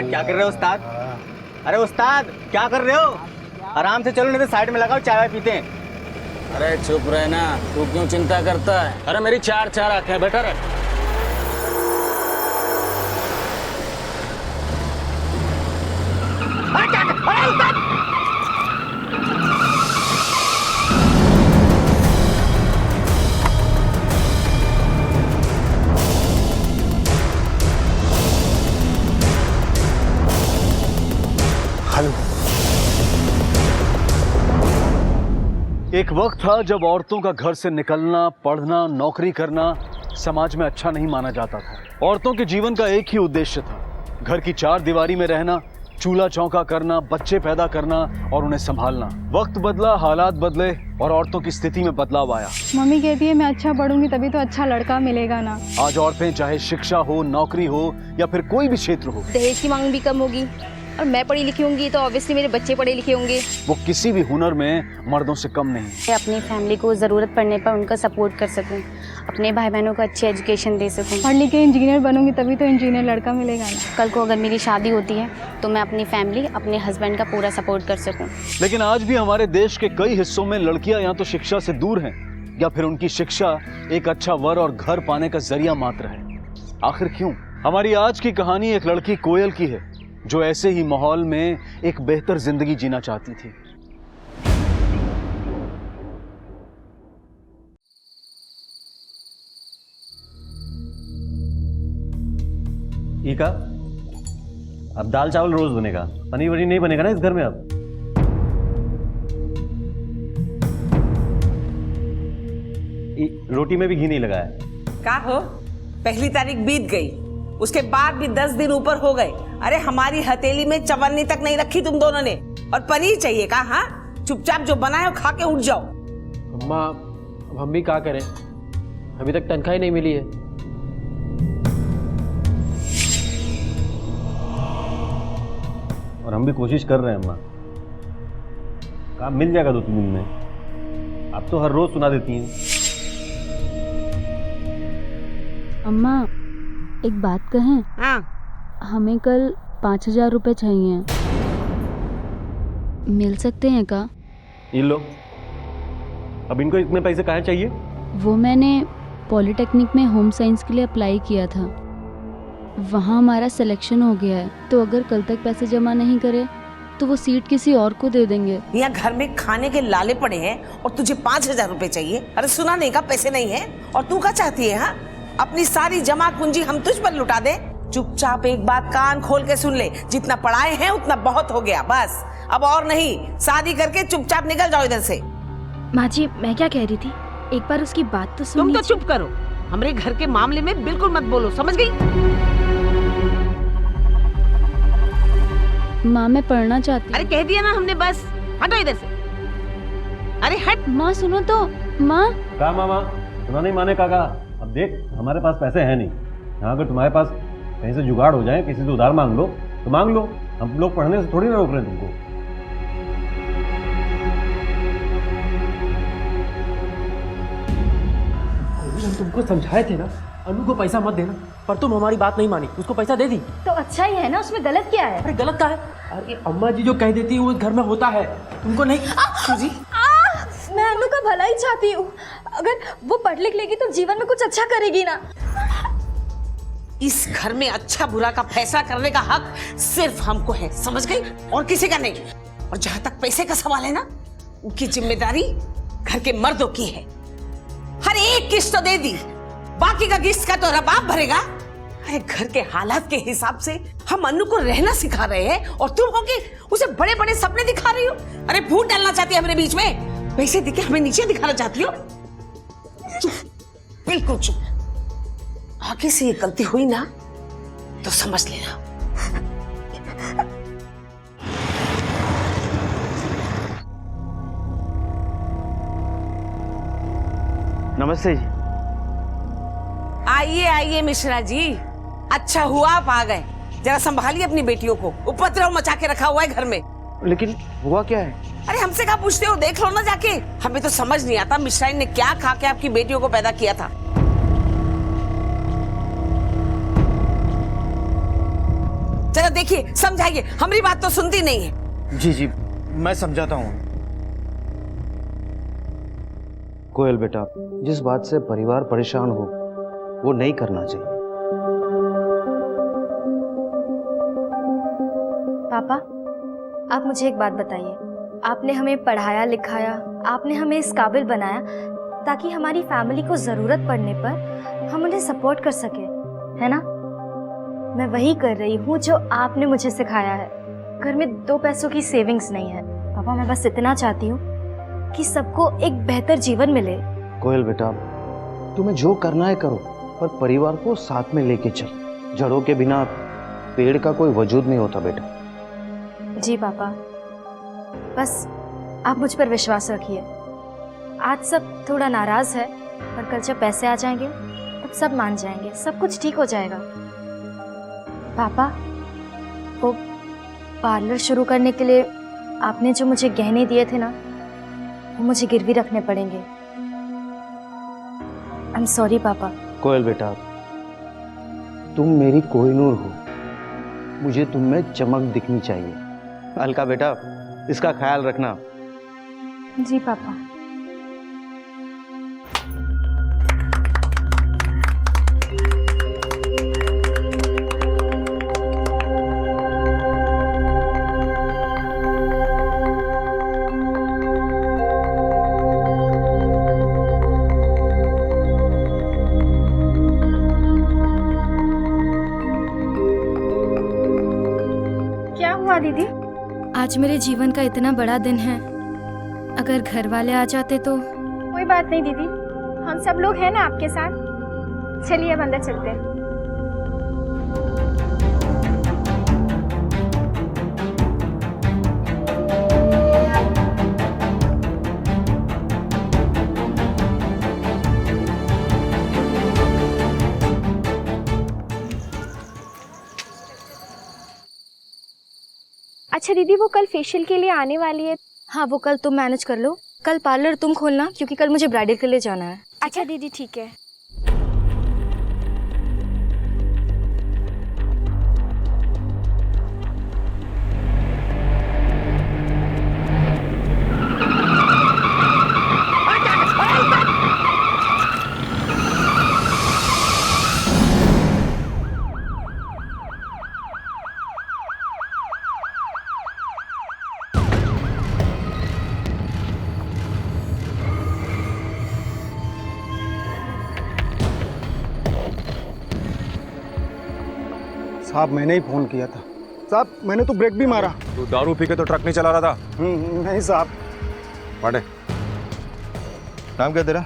अरे क्या कर रहे हो उस्ताद? अरे उस्ताद क्या कर रहे हो? आराम से चलो, नहीं तो साइड में लगाओ, चाय पीते हैं। अरे चुप रहना, तू क्यों चिंता करता है? अरे मेरी चार आंखें, बैठा रह। एक वक्त था जब औरतों का घर से निकलना, पढ़ना, नौकरी करना समाज में अच्छा नहीं माना जाता था। औरतों के जीवन का एक ही उद्देश्य था, घर की चार दीवारी में रहना, चूल्हा चौका करना, बच्चे पैदा करना और उन्हें संभालना। वक्त बदला, हालात बदले और औरतों की स्थिति में बदलाव आया। मम्मी कहती है मैं अच्छा पढ़ूंगी तभी तो अच्छा लड़का मिलेगा ना। आज औरतें चाहे शिक्षा हो, नौकरी हो या फिर कोई भी क्षेत्र हो, दहेज की मांग भी कम होगी और मैं पढ़ी लिखी होंगी तो ऑब्वियसली मेरे बच्चे पढ़े लिखे होंगे। वो किसी भी हुनर में मर्दों से कम नहीं। मैं अपनी फैमिली को ज़रूरत पड़ने पर उनका सपोर्ट कर सकूं, अपने भाई बहनों को अच्छी एजुकेशन दे सकूं। पढ़ लिख के इंजीनियर बनूंगी तभी तो इंजीनियर लड़का मिलेगा ना। कल को अगर मेरी शादी होती है तो मैं अपनी फैमिली, अपने हस्बैंड का पूरा सपोर्ट कर सकूं। लेकिन आज भी हमारे देश के कई हिस्सों में लड़कियां या तो शिक्षा से दूर हैं या फिर उनकी शिक्षा एक अच्छा वर और घर पाने का जरिया मात्र है। आखिर क्यों? हमारी आज की कहानी एक लड़की कोयल की है जो ऐसे ही माहौल में एक बेहतर जिंदगी जीना चाहती थी। ईका, अब दाल चावल रोज बनेगा, पनीर वनीर नहीं बनेगा ना इस घर में अब। रोटी में भी घी नहीं लगाया। का हो, पहली तारीख बीत गई, उसके बाद भी 10 दिन ऊपर हो गए। अरे हमारी हथेली में चवन्नी तक नहीं रखी तुम दोनों ने, और पनीर चाहिए का? हाँ, चुपचाप जो बनाए हो खा के उठ जाओ। अम्मा, अब हम भी क्या करें, अभी तक तनख्वाह ही नहीं मिली है। और हम भी कोशिश कर रहे हैं अम्मा, काम मिल जाएगा 2-3 दिन में। आप तो हर रोज सुना देती हैं। अम्मा, एक बात कहें? हाँ, हमें कल 5,000 रुपए चाहिए, मिल सकते हैं का? ये लो। अब इनको इतने पैसे काहे चाहिए? वो मैंने पॉलिटेक्निक में होम साइंस के लिए अप्लाई किया था, वहाँ हमारा सिलेक्शन हो गया है, तो अगर कल तक पैसे जमा नहीं करे तो वो सीट किसी और को दे देंगे। यहाँ घर में खाने के लाले पड़े हैं और तुझे 5,000 रुपए चाहिए? अरे सुना नहीं का पैसे नहीं है? और तू क्या चाहती है? हाँ, अपनी सारी जमा पूंजी हम तुझ पर लुटा दे? चुपचाप एक बात कान खोल के सुन ले, जितना पढ़ाए हैं उतना बहुत हो गया, बस अब और नहीं। शादी करके चुपचाप निकल जाओ इधर से। माँ जी, मैं क्या कह रही थी, एक बार उसकी बात तो सुन। तुम तो चुप करो, हमारे घर के मामले में बिल्कुल मत बोलो, समझ गई? माँ, मैं पढ़ना चाहती हूँ। अरे कह दिया ना हमने, बस हटो इधर से। अरे हट। माँ सुनो तो। माँ, कहा मामा, सुना नहीं माने काका। अब देख, हमारे पास पैसे हैं नहीं। हाँ, अगर तुम्हारे पास कहीं से जुगाड़ हो जाए, किसी से उधार मांग लो तो मांग लो, हम लोग पढ़ने से थोड़ी ना रोक रहे हैं तुमको। हम तुमको समझाए थे ना, अनु को पैसा मत देना, पर तुम हमारी बात नहीं मानी, उसको पैसा दे दी। तो अच्छा ही है ना, उसमें गलत क्या है? अरे गलत क्या है? अरे अम्मा जी जो कह देती है वो घर में होता है, तुमको नहीं? जी, मैं अनु का भला ही चाहती हूँ, अगर वो पढ़ लिख लेगी तो जीवन में कुछ अच्छा करेगी ना। इस घर में अच्छा बुरा का फैसला करने का हक सिर्फ हमको है, समझ गई? और किसी का नहीं। और जहां तक पैसे का सवाल है ना, उनकी जिम्मेदारी घर के मर्दों की है। हर एक किस्त तो दे दी, बाकी का किस्त का तो रबाब भरेगा। अरे घर के हालात के हिसाब से हम अनु को रहना सिखा रहे हैं और तुम होके उसे बड़े बड़े सपने दिखा रही हो। अरे भूत डालना चाहती है हमारे बीच में, पैसे देके हमें नीचे दिखाना चाहती हो। चुप, बिल्कुल चुप। आगे से ये गलती हुई ना तो समझ लेना। नमस्ते जी। आइए आइए मिश्रा जी, अच्छा हुआ आप आ गए। जरा संभालिए अपनी बेटियों को, उपद्रव मचा के रखा हुआ है घर में। लेकिन हुआ क्या है? अरे हमसे क्या पूछते हो, देख लो ना जाके। हमें तो समझ नहीं आता मिश्राइन ने क्या खा के आपकी बेटियों को पैदा किया था। जरा देखिए, समझाइए, हमारी बात तो सुनती नहीं है। जी जी, मैं समझाता हूँ। कोयल बेटा, जिस बात से परिवार परेशान हो वो नहीं करना चाहिए। पापा, आप मुझे एक बात बताइए। आपने हमें पढ़ाया लिखाया, आपने हमें इस काबिल बनाया ताकि हमारी फैमिली को ज़रूरत पड़ने पर हम उन्हें सपोर्ट कर सके, है ना? मैं वही कर रही हूँ जो आपने मुझे सिखाया है। घर में 2 पैसों की सेविंग्स नहीं है। पापा, मैं बस इतना चाहती हूँ कि सबको एक बेहतर जीवन मिले। कोयल बेटा, तुम्हें जो करना है करो, पर परिवार को साथ में लेके चलो। जड़ों के बिना पेड़ का कोई वजूद नहीं होता बेटा। जी पापा, बस आप मुझ पर विश्वास रखिए। आज सब थोड़ा नाराज है, पर कल जब पैसे आ जाएंगे तब सब मान जाएंगे, सब कुछ ठीक हो जाएगा। पापा, वो पार्लर शुरू करने के लिए आपने जो मुझे गहने दिए थे ना, वो मुझे गिरवी रखने पड़ेंगे। आई एम सॉरी पापा। कोयल बेटा, तुम मेरी कोहिनूर हो, मुझे तुम में चमक दिखनी चाहिए। अलका बेटा, इसका ख्याल रखना। जी पापा। क्या हुआ दीदी? आज मेरे जीवन का इतना बड़ा दिन है, अगर घर वाले आ जाते तो। कोई बात नहीं दीदी, हम सब लोग हैं ना आपके साथ। चलिए अब अंदर चलते हैं। अच्छा दीदी, वो कल फेशियल के लिए आने वाली है। हाँ, वो कल तुम मैनेज कर लो। कल पार्लर तुम खोलना, क्योंकि कल मुझे ब्राइडल के लिए जाना है। अच्छा दीदी, ठीक है। साहब, मैंने ही फोन किया था। साहब, मैंने तो ब्रेक भी मारा। तू दारू पी के तो ट्रक नहीं चला रहा था? नहीं साहब। बाटे। नाम क्या तेरा?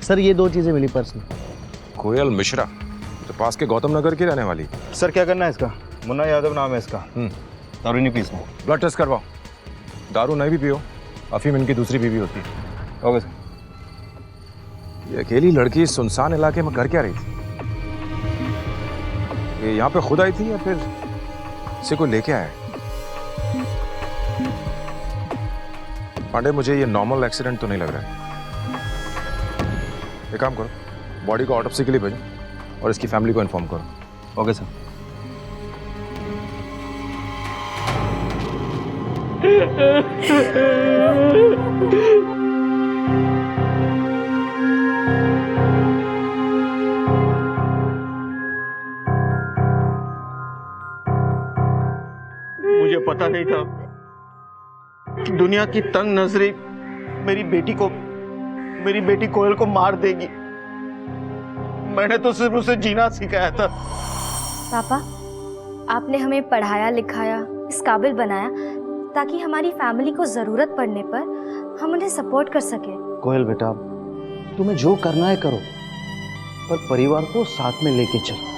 सर, ये 2 चीजें मिली पर्स में। कोयल मिश्रा, तो पास के गौतम नगर की रहने वाली। सर, क्या करना है इसका? मुन्ना यादव नाम है इसका। दारू नहीं पीसना। ब्लड टेस्ट करवाओ। दारू नहीं भी पियो, अफीम इनकी दूसरी बीवी होती है। Okay sir. ये अकेली लड़की इस सुनसान इलाके में कर क्या रही थी? ये यहाँ पे खुद आई थी या फिर इसे को लेके आया? पांडे, मुझे ये नॉर्मल एक्सीडेंट तो नहीं लग रहा है। एक काम करो, बॉडी को ऑटोप्सी के लिए भेजो और इसकी फैमिली को इन्फॉर्म करो। Okay sir. मुझे पता नहीं था कि दुनिया की तंग नजरी मेरी बेटी कोयल को मार देगी। मैंने तो सिर्फ उसे जीना सिखाया था। पापा, आपने हमें पढ़ाया लिखाया, इस काबिल बनाया ताकि हमारी फैमिली को जरूरत पड़ने पर हम उन्हें सपोर्ट कर सके। कोयल बेटा, तुम्हें जो करना है करो, पर परिवार को साथ में लेके चलो।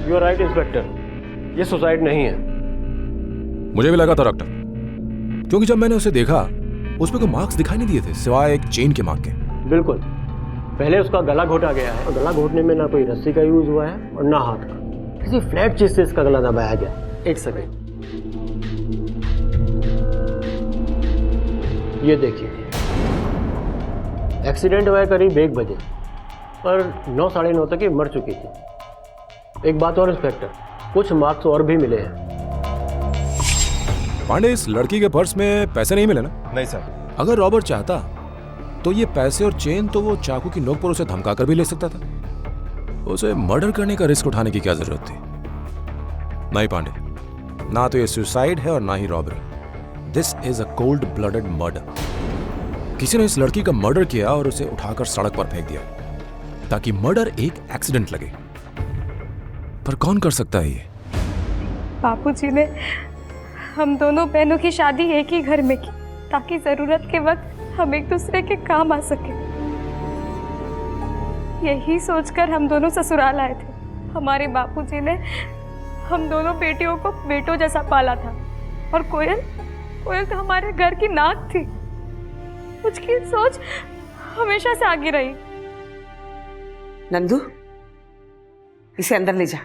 यू आर राइट इंस्पेक्टर, ये सुसाइड नहीं है। मुझे भी लगा था डॉक्टर, क्योंकि जब मैंने उसे देखा उस पर कोई मार्क्स दिखाई नहीं दिए थे सिवाय एक चेन के मार्क के। बिल्कुल, पहले उसका गला घोटा गया है और गला घोटने में ना कोई रस्सी का यूज हुआ है और ना हाथ का, किसी फ्लैट चीज से इसका गला दबाया गया। एक सेकेंड, ये देखिए, एक्सीडेंट हुआ है करीब 1 बजे, पर 9 साढ़े 9 तक ये मर चुकी थी। एक बात और इंस्पेक्टर, कुछ मार्क्स और भी मिले हैं। पांडे, इस लड़की के पर्स में पैसे नहीं मिले ना? नहीं सर। अगर रॉबर्ट चाहता तो ये पैसे और चेन तो वो चाकू की नोक पर उसे धमका कर भी ले सकता था। उसे मर्डर करने का रिस्क उठाने की क्या जरूरत थी? नहीं पांडे, ना तो ये सुसाइड है और ना ही robbery. This is a cold blooded murder. किसी ने इस लड़की का मर्डर किया और उसे उठाकर सड़क पर फेंक दिया ताकि मर्डर एक एक्सीडेंट लगे। पर कौन कर सकता है ये? बापूजी ने हम दोनों बहनों की शादी एक ही घर में की ताकि जरूरत के वक्त हम एक दूसरे के काम आ सके। यही सोचकर हम दोनों ससुराल आए थे। हमारे बापूजी ने हम दोनों बेटियों को बेटों जैसा पाला था और कोयल तो हमारे घर की नाक थी। उसकी सोच हमेशा से आगे रही। नंदू, इसे अंदर ले जा।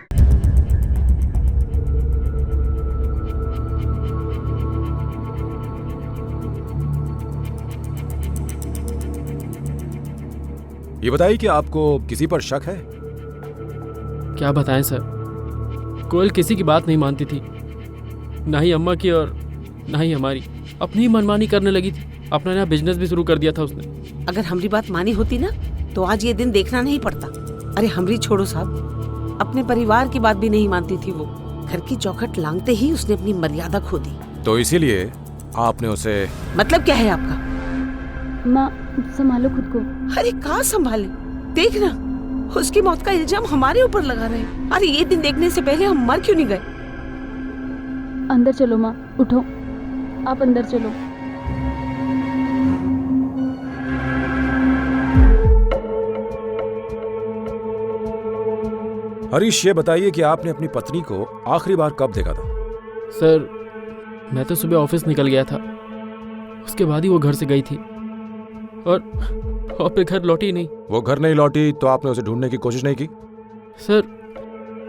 ये बताइए कि आपको किसी पर शक है? क्या बताएं सर, कोयल किसी की बात नहीं मानती थी, ना ही अम्मा की और ना ही हमारी। अपनी ही मनमानी करने लगी थी। अपना नया बिजनेस भी शुरू कर दिया था उसने। अगर हमारी बात मानी होती ना तो आज ये दिन देखना नहीं पड़ता। अरे हमरी छोड़ो साहब, अपने परिवार की बात भी नहीं मानती थी वो। घर की चौखट लांघते ही उसने अपनी मर्यादा खो दी। तो इसीलिए आपने उसे... मतलब क्या है आपका? माँ, संभालो खुद को। अरे कहाँ संभाले? देख ना, उसकी मौत का इल्जाम हमारे ऊपर लगा रहे हैं। अरे ये दिन देखने से पहले हम मर क्यों नहीं गए? अंदर चलो माँ, उठो, आप अंदर चलो। हरीश, ये बताइए कि आपने अपनी पत्नी को आखिरी बार कब देखा था? सर, मैं तो सुबह ऑफिस निकल गया था, उसके बाद ही वो घर से गई थी और फिर घर लौटी नहीं। वो घर नहीं लौटी तो आपने उसे ढूंढने की कोशिश नहीं की? सर,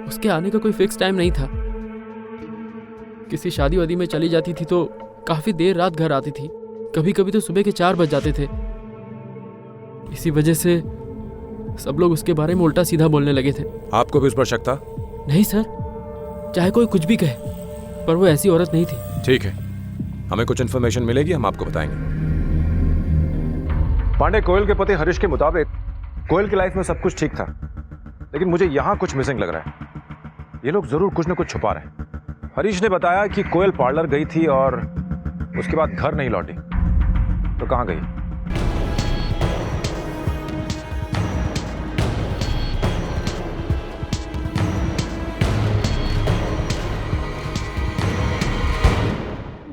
उसके आने का कोई फिक्स टाइम नहीं था। किसी शादी वादी में चली जाती थी तो काफी देर रात घर आती थी। कभी कभी तो सुबह के 4 बज जाते थे। इसी वजह से सब लोग उसके बारे में उल्टा सीधा बोलने लगे थे। आपको भी उस पर शक था? नहीं सर, चाहे कोई कुछ भी कहे, पर वो ऐसी औरत नहीं थी। ठीक है, हमें कुछ इन्फॉर्मेशन मिलेगी, हम आपको बताएंगे। पांडे, कोयल के पति हरीश के मुताबिक कोयल की लाइफ में सब कुछ ठीक था, लेकिन मुझे यहाँ कुछ मिसिंग लग रहा है। ये लोग जरूर कुछ न कुछ छुपा रहे हैं। हरीश ने बताया कि कोयल पार्लर गई थी और उसके बाद घर नहीं लौटी। तो कहाँ गई?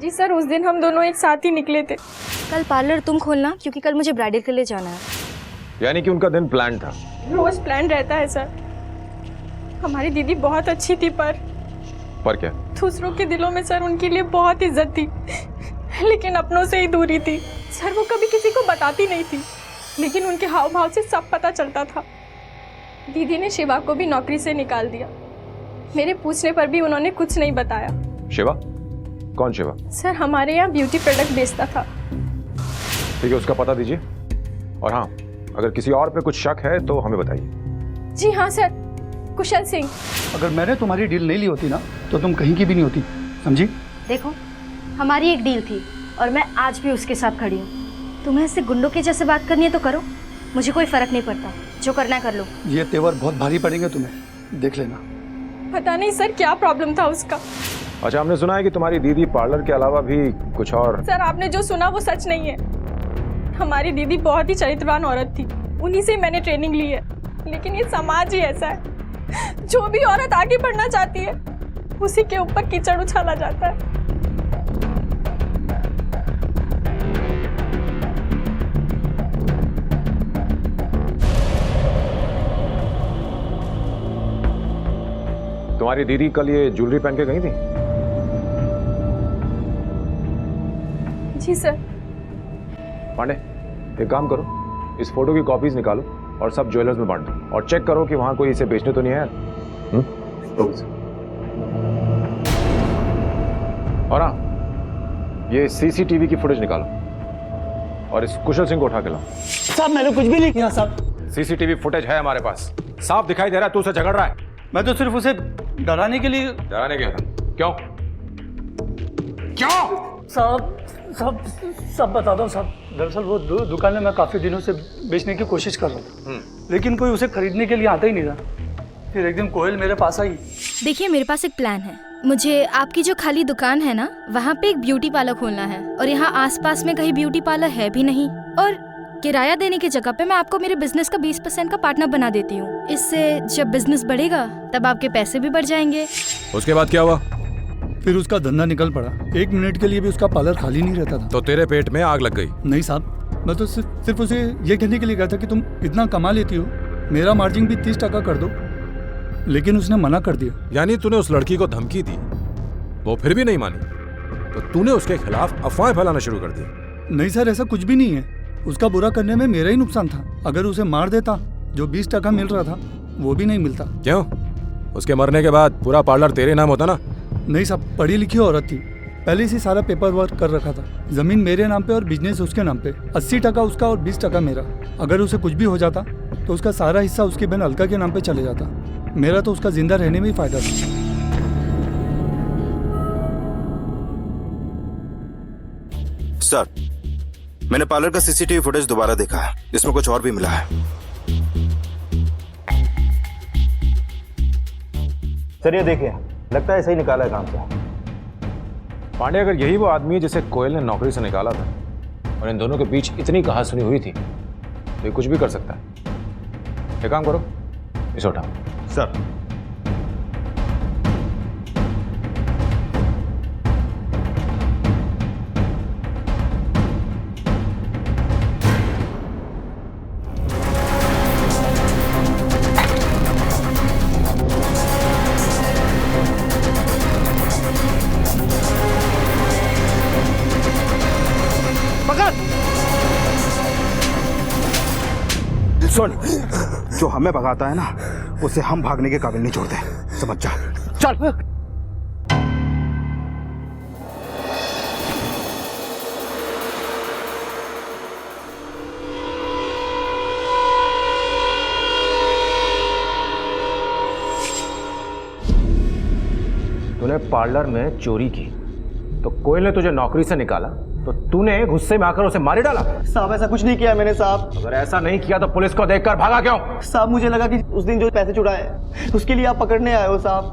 जी सर, उस दिन हम दोनों एक साथ ही निकले थे। कल पार्लर तुम खोलना, क्योंकि कल मुझे ब्राइडल के लिए जाना है। यानी कि उनका दिन प्लान था? रोज प्लान रहता है सर। हमारी दीदी बहुत अच्छी थी, पर क्या? दूसरों के दिलों में सर उनके लिए बहुत इज्जत थी, लेकिन अपनों से ही दूरी थी। सर वो कभी किसी को बताती नहीं थी, लेकिन उनके हाव भाव से सब पता चलता था। दीदी ने शिवा को भी नौकरी से निकाल दिया। मेरे पूछने पर भी उन्होंने कुछ नहीं बताया। शिवा? कौन शिवा? सर, हमारे यहाँ ब्यूटी प्रोडक्ट बेचता था। ठीक है, उसका पता दीजिए। और हाँ, अगर किसी और पे कुछ शक है तो हमें बताइए। जी हाँ सर, कुशल सिंह। अगर मैंने तुम्हारी डील नहीं ली होती ना तो तुम कहीं की भी नहीं होती, समझी? देखो, हमारी एक डील थी और मैं आज भी उसके साथ खड़ी हूँ। तुम्हें इससे गुंडों के जैसे बात करनी है तो करो, मुझे कोई फर्क नहीं पड़ता। जो करना है कर लो। ये तेवर बहुत भारी पड़ेंगे तुम्हें, देख लेना। पता नहीं सर क्या प्रॉब्लम था उसका। अच्छा, हमने सुना है कि तुम्हारी दीदी पार्लर के अलावा भी कुछ और... सर, आपने जो सुना वो सच नहीं है। हमारी दीदी बहुत ही चरित्रवान औरत थी, उन्हीं से मैंने ट्रेनिंग ली है। लेकिन ये समाज ही ऐसा है, जो भी औरत आगे बढ़ना चाहती है उसी के ऊपर कीचड़ उछाला जाता है। तुम्हारी दीदी कल ये ज्वेलरी पहन के गई थी? जी सर। पांडे, एक काम करो, इस फोटो की कॉपीज निकालो और सब ज्वेलर्स में बांट दो और चेक करो कि वहां कोई इसे बेचने तो नहीं है यार। और हाँ, ये सीसीटीवी की फुटेज निकालो और इस कुशल सिंह को उठा के लाओ। साहब मैंने कुछ भी नहीं किया साहब। सीसीटीवी फुटेज है हमारे पास, साफ दिखाई दे रहा है तू उसे झगड़ रहा है। मैं तो सिर्फ उसे डराने के लिए। डराने गया था? क्यों क्यों? साहब सब बता दो साहब। दरअसल वो दुकान में मैं काफी दिनों से बेचने की कोशिश कर रहा था, लेकिन कोई उसे खरीदने के लिए आता ही नहीं था। फिर एक दिन कोयल मेरे पास आई। देखिए मेरे पास एक प्लान है। मुझे आपकी जो खाली दुकान है ना, वहाँ पे एक ब्यूटी पार्लर खोलना है और यहाँ आसपास में कहीं ब्यूटी पार्लर है भी नहीं। और किराया देने की जगह पे मैं आपको मेरे बिजनेस का 20% का पार्टनर बना देती हूँ। इससे जब बिजनेस बढ़ेगा तब आपके पैसे भी बढ़ जाएंगे। उसके बाद क्या हुआ? फिर उसका धंधा निकल पड़ा। 1 मिनट के लिए भी उसका पार्लर खाली नहीं रहता था। तो तेरे पेट में आग लग गई? नहीं साहब, मैं तो सिर्फ उसे ये कहने के लिए गया था कि तुम इतना कमा लेती हो, मेरा मार्जिन भी 30% कर दो, लेकिन उसने मना कर दिया। यानी तूने उस लड़की को धमकी दी, वो फिर भी नहीं मानी, तो तूने उसके खिलाफ अफवाहें फैलाना शुरू कर दी? नहीं सर, ऐसा कुछ भी नहीं है। उसका बुरा करने में मेरा ही नुकसान था। अगर उसे मार देता, जो 20% मिल रहा था वो भी नहीं मिलता। क्यों? उसके मरने के बाद पूरा पार्लर तेरे नाम होता ना? नहीं साहब, पढ़ी लिखी औरत थी, पहले से सारा पेपर वर्क कर रखा था। जमीन मेरे नाम पे और बिजनेस उसके नाम पे। 80% उसका और 20% मेरा। अगर उसे कुछ भी हो जाता तो उसका सारा हिस्सा उसकी बहन अलका के नाम पे चले जाता। मेरा तो उसका जिंदा रहने में ही फायदा था। सर, मैंने पार्लर का सीसीटीवी फुटेज दोबारा देखा है, इसमें कुछ और भी मिला है। सर ये देखिए, लगता है सही निकाला है काम से। पांडे, अगर यही वो आदमी है जिसे कोयल ने नौकरी से निकाला था और इन दोनों के बीच इतनी कहासुनी हुई थी, तो ये कुछ भी कर सकता है। एक काम करो, इसे उठाओ। सर सुन, जो हमें भगाता है ना, उसे हम भागने के काबिल नहीं छोड़ते, समझ जा। चल। तूने पार्लर में चोरी की, तो कोयल ने तुझे नौकरी से निकाला, तो तूने गुस्से में आकर उसे मारी डाला? साहब ऐसा कुछ नहीं किया मैंने साहब। अगर ऐसा नहीं किया तो पुलिस को देखकर भागा क्यों? साहब मुझे लगा कि उस दिन जो पैसे चुराए उसके लिए आप पकड़ने आए हो साहब।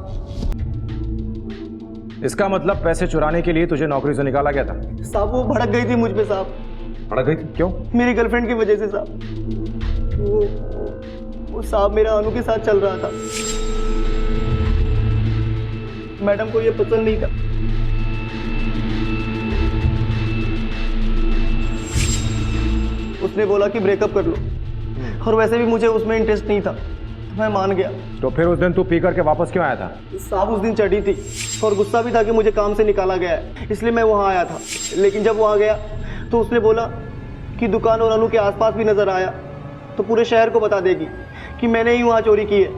इसका मतलब पैसे चुराने के लिए तुझे नौकरी से निकाला गया था? साहब वो भड़क गई थी मुझ पे साहब। भड़क गई थी? क्यों? मेरी गर्लफ्रेंड की वजह से साहब। वो साहब मेरा अनु के साथ चल रहा था, मैडम को ये पसंद नहीं था। उसने बोला कि ब्रेकअप कर लो, और वैसे भी मुझे उसमें इंटरेस्ट नहीं था, मैं मान गया। तो फिर उस दिन तू पी करके वापस क्यों आया था? साहब उस दिन चढ़ी थी और गुस्सा भी था कि मुझे काम से निकाला गया है, इसलिए मैं वहाँ आया था। लेकिन जब वहाँ गया तो उसने बोला कि दुकान और अनु के आसपास भी नजर आया तो पूरे शहर को बता देगी कि मैंने ही वहाँ चोरी की है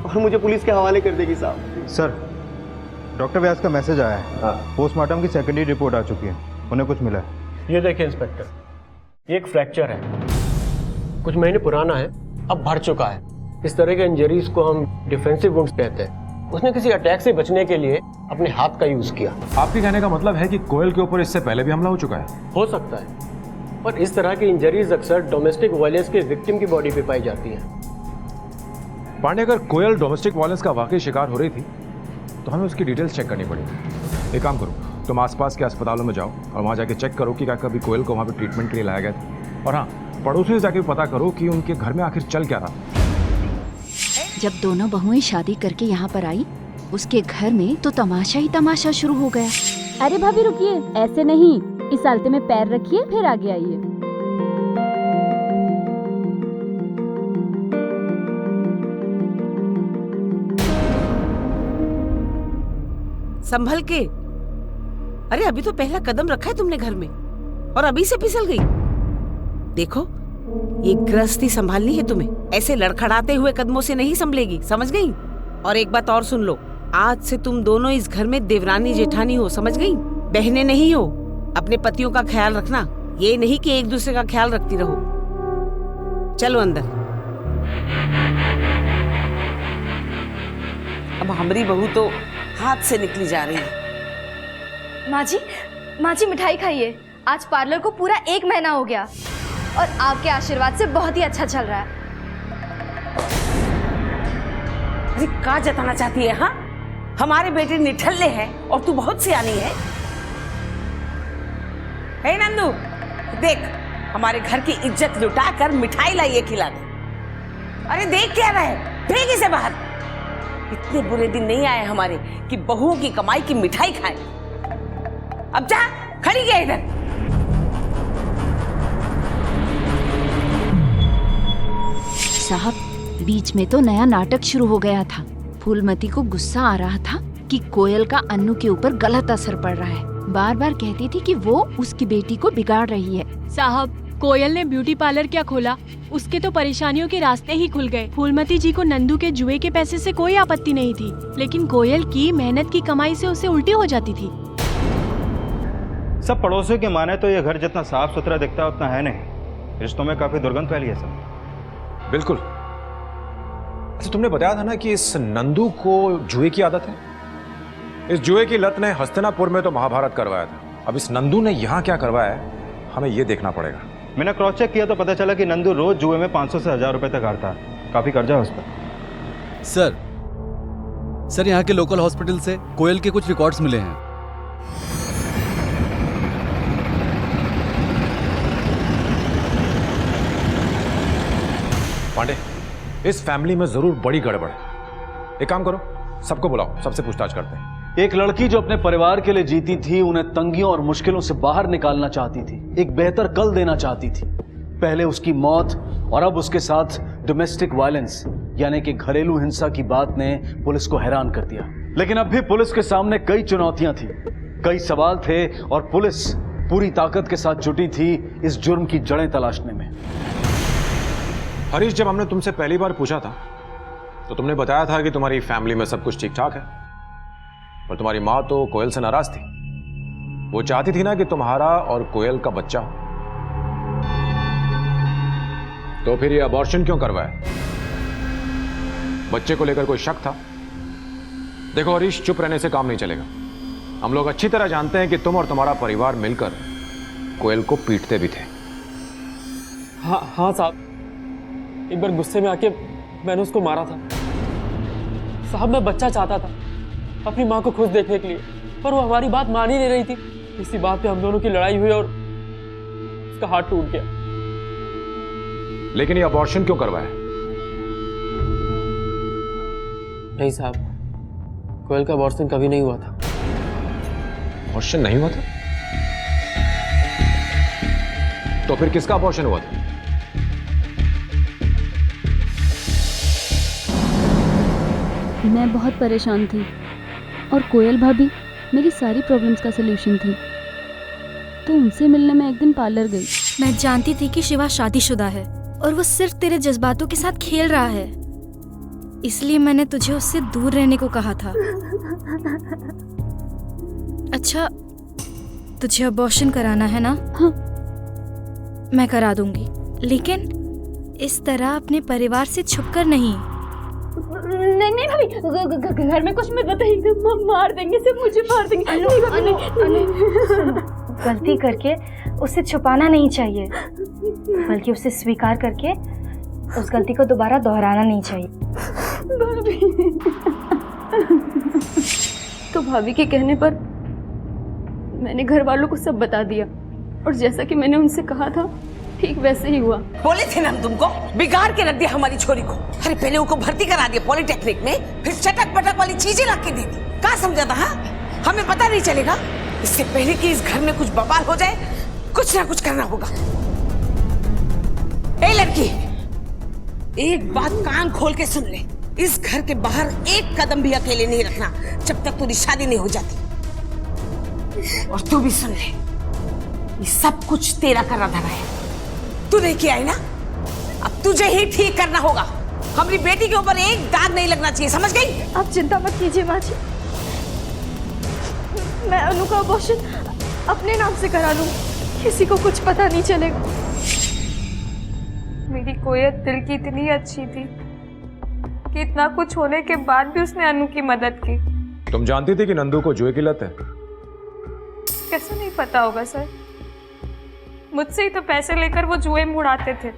और मुझे पुलिस के हवाले कर देगी साहब। सर, डॉक्टर व्यास का मैसेज आया है। हाँ। पोस्टमार्टम की सेकेंडरी रिपोर्ट आ चुकी है, उन्हें कुछ मिला है। ये देखिए इंस्पेक्टर, ये एक फ्रैक्चर है, कुछ महीने पुराना है, अब भर चुका है। इस तरह के इंजरीज को हम डिफेंसिव वुंड्स कहते हैं। उसने किसी अटैक से बचने के लिए अपने हाथ का यूज किया। आपके कहने का मतलब है कि कोयल के ऊपर इससे पहले भी हमला हो चुका है? हो सकता है, पर इस तरह की इंजरीज अक्सर डोमेस्टिक वायलेंस के विक्टिम की बॉडी पे पाई जाती हैं। पांडे, अगर कोयल डोमेस्टिक वायलेंस का वाकई शिकार हो रही थी तो हमें उसकी डिटेल्स चेक करनी पड़ेगी। एक काम करो, तुम आसपास के अस्पतालों में जाओ और वहाँ जाके चेक करो कि क्या कभी कोयल को वहाँ पे ट्रीटमेंट के लिए लाया गया था। और हाँ, पड़ोसियों से जाके पता करो कि उनके घर में आखिर चल क्या रहा। जब दोनों बहुएं शादी करके यहाँ पर आई, उसके घर में तो तमाशा ही तमाशा शुरू हो गया। अरे भाभी रुकिए, ऐसे नहीं, इस आलते में पैर रखिए फिर आगे आइए। संभल के। अरे अभी तो पहला कदम रखा है तुमने घर में और अभी से फिसल गई। देखो ये गृहस्थी संभालनी है तुम्हें, ऐसे लड़खड़ाते हुए कदमों से नहीं संभलेगी, समझ गई? और एक बात और सुन लो, आज से तुम दोनों इस घर में देवरानी जेठानी हो, समझ गई? बहनें नहीं हो। अपने पतियों का ख्याल रखना, ये नहीं कि एक दूसरे का ख्याल रखती रहो। चलो अंदर। अब हमारी बहू तो हाथ से निकली जा रही है। माँ जी मिठाई खाइए। आज पार्लर को पूरा 1 महीना हो गया और आपके आशीर्वाद से बहुत ही अच्छा चल रहा है। अरे क्या जताना चाहती है? हाँ, हमारे बेटे निठल्ले हैं और तू बहुत सियानी है। हे नंदू, देख हमारे घर की इज्जत लुटा कर मिठाई लाइए खिला दे। अरे देख क्या रहा है, फेंक इसे बाहर। इतने बुरे दिन नहीं आए हमारे कि बहुओं की कमाई की मिठाई खाए। अब जा, खड़ी गया इधर। साहब, बीच में तो नया नाटक शुरू हो गया था। फूलमती को गुस्सा आ रहा था कि कोयल का अन्नू के ऊपर गलत असर पड़ रहा है। बार बार कहती थी कि वो उसकी बेटी को बिगाड़ रही है। साहब, कोयल ने ब्यूटी पार्लर क्या खोला, उसके तो परेशानियों के रास्ते ही खुल गए। फूलमती जी को नंदू के जुए के पैसे से कोई आपत्ति नहीं थी, लेकिन कोयल की मेहनत की कमाई से उसे उल्टी हो जाती थी। सब पड़ोसियों की माने तो ये घर जितना साफ सुथरा दिखता है उतना है नहीं। रिश्तों में काफी दुर्गंध फैली है सब। बिल्कुल। अच्छा, तुमने बताया था ना कि इस नंदू को जुए की आदत है। इस जुए की लत ने हस्तिनापुर में तो महाभारत करवाया था। अब इस नंदू ने यहाँ क्या करवाया है, हमें ये देखना पड़ेगा। मैंने क्रॉस चेक किया तो पता चला कि नंदू रोज जुए में 500 से 1000 रुपए तक हारता है। काफी कर्जा है उस पर। सर यहाँ के लोकल हॉस्पिटल से कोयल के कुछ रिकॉर्ड्स मिले हैं। पांडे, इस फैमिली में जरूर बड़ी गड़बड़ है। एक काम करो, सबको बुलाओ, सबसे पूछताछ करते हैं। एक लड़की जो अपने परिवार के लिए जीती थी, उन्हें तंगियों और मुश्किलों से बाहर निकालना चाहती थी, एक बेहतर कल देना चाहती थी। पहले उसकी मौत और अब उसके साथ डोमेस्टिक वायलेंस यानी कि घरेलू हिंसा की बात ने पुलिस को हैरान कर दिया। लेकिन अब भी पुलिस के सामने कई चुनौतियां थी, कई सवाल थे और पुलिस पूरी ताकत के साथ जुटी थी इस जुर्म की जड़ें तलाशने में। हरीश, जब हमने तुमसे पहली बार पूछा था तो तुमने बताया था कि तुम्हारी फैमिली में सब कुछ ठीक ठाक है, पर तुम्हारी माँ तो कोयल से नाराज थी। वो चाहती थी ना कि तुम्हारा और कोयल का बच्चा हो। तो फिर ये अबॉर्शन क्यों करवाया? बच्चे को लेकर कोई शक था? देखो हरीश, चुप रहने से काम नहीं चलेगा। हम लोग अच्छी तरह जानते हैं कि तुम और तुम्हारा परिवार मिलकर कोयल को पीटते भी थे। हाँ साहब, एक बार गुस्से में आके मैंने उसको मारा था। साहब, मैं बच्चा चाहता था अपनी माँ को खुश देखने के लिए, पर वो हमारी बात मान ही नहीं रही थी। इसी बात पे हम दोनों की लड़ाई हुई और उसका हाथ टूट गया। लेकिन ये अबॉर्शन क्यों करवाया? नहीं साहब, कोयल का अबॉर्शन कभी नहीं हुआ था। अबॉर्शन नहीं हुआ था? तो फिर किसका अबॉर्शन हुआ था? मैं बहुत परेशान थी और कोयल भाभी मेरी सारी प्रॉब्लम्स का सलूशन थी, तो उनसे मिलने में एक दिन पार्लर गई। मैं जानती थी कि शिवा शादीशुदा है और वो सिर्फ तेरे जज्बातों के साथ खेल रहा है, इसलिए मैंने तुझे उससे दूर रहने को कहा था। अच्छा, तुझे अबॉर्शन कराना है ना? हाँ। मैं करा दूंगी, लेकिन इस तरह अपने परिवार से छुपकर नहीं। नहीं भाभी, घर में कुछ मत बताइए, मार देंगे, सिर्फ मुझे मार देंगे। गलती करके उसे छुपाना नहीं चाहिए, बल्कि उसे स्वीकार करके उस गलती को दोबारा दोहराना नहीं चाहिए। तो भाभी के कहने पर मैंने घर वालों को सब बता दिया, और जैसा कि मैंने उनसे कहा था ठीक वैसे ही हुआ। बोले थे ना हम तुमको, बिगाड़ के रख दिया हमारी छोरी को। अरे पहले उनको भर्ती करा दिया पॉलिटेक्निक में, फिर चटक पटक वाली चीजें ला के दे दी। क्या समझा था? हाँ, हमें पता नहीं चलेगा? इससे पहले कि इस घर में कुछ बवाल हो जाए, कुछ ना कुछ करना होगा। ए लड़की, एक बात कान खोल के सुन ले, इस घर के बाहर एक कदम भी अकेले नहीं रखना जब तक तेरी शादी नहीं हो जाती। और तू भी सुन ले, ये सब कुछ तेरा करा धरा है। तू लेके आई ना तुझे ही ठीक करना होगा। हमारी बेटी के ऊपर एक दाग नहीं लगना चाहिए, समझ गई? आप चिंता मत कीजिए माँ जी, मैं अनु का अबॉर्शन अपने नाम से करा लूँ, किसी को कुछ पता नहीं चलेगा। मेरी कोयत दिल की इतनी अच्छी थी कि इतना कुछ होने के बाद भी उसने अनु की मदद की। तुम जानती थी कि नंदू को जुए की लत है? कैसे नहीं पता होगा सर, मुझसे ही तो पैसे लेकर वो जुए में उड़ाते थे।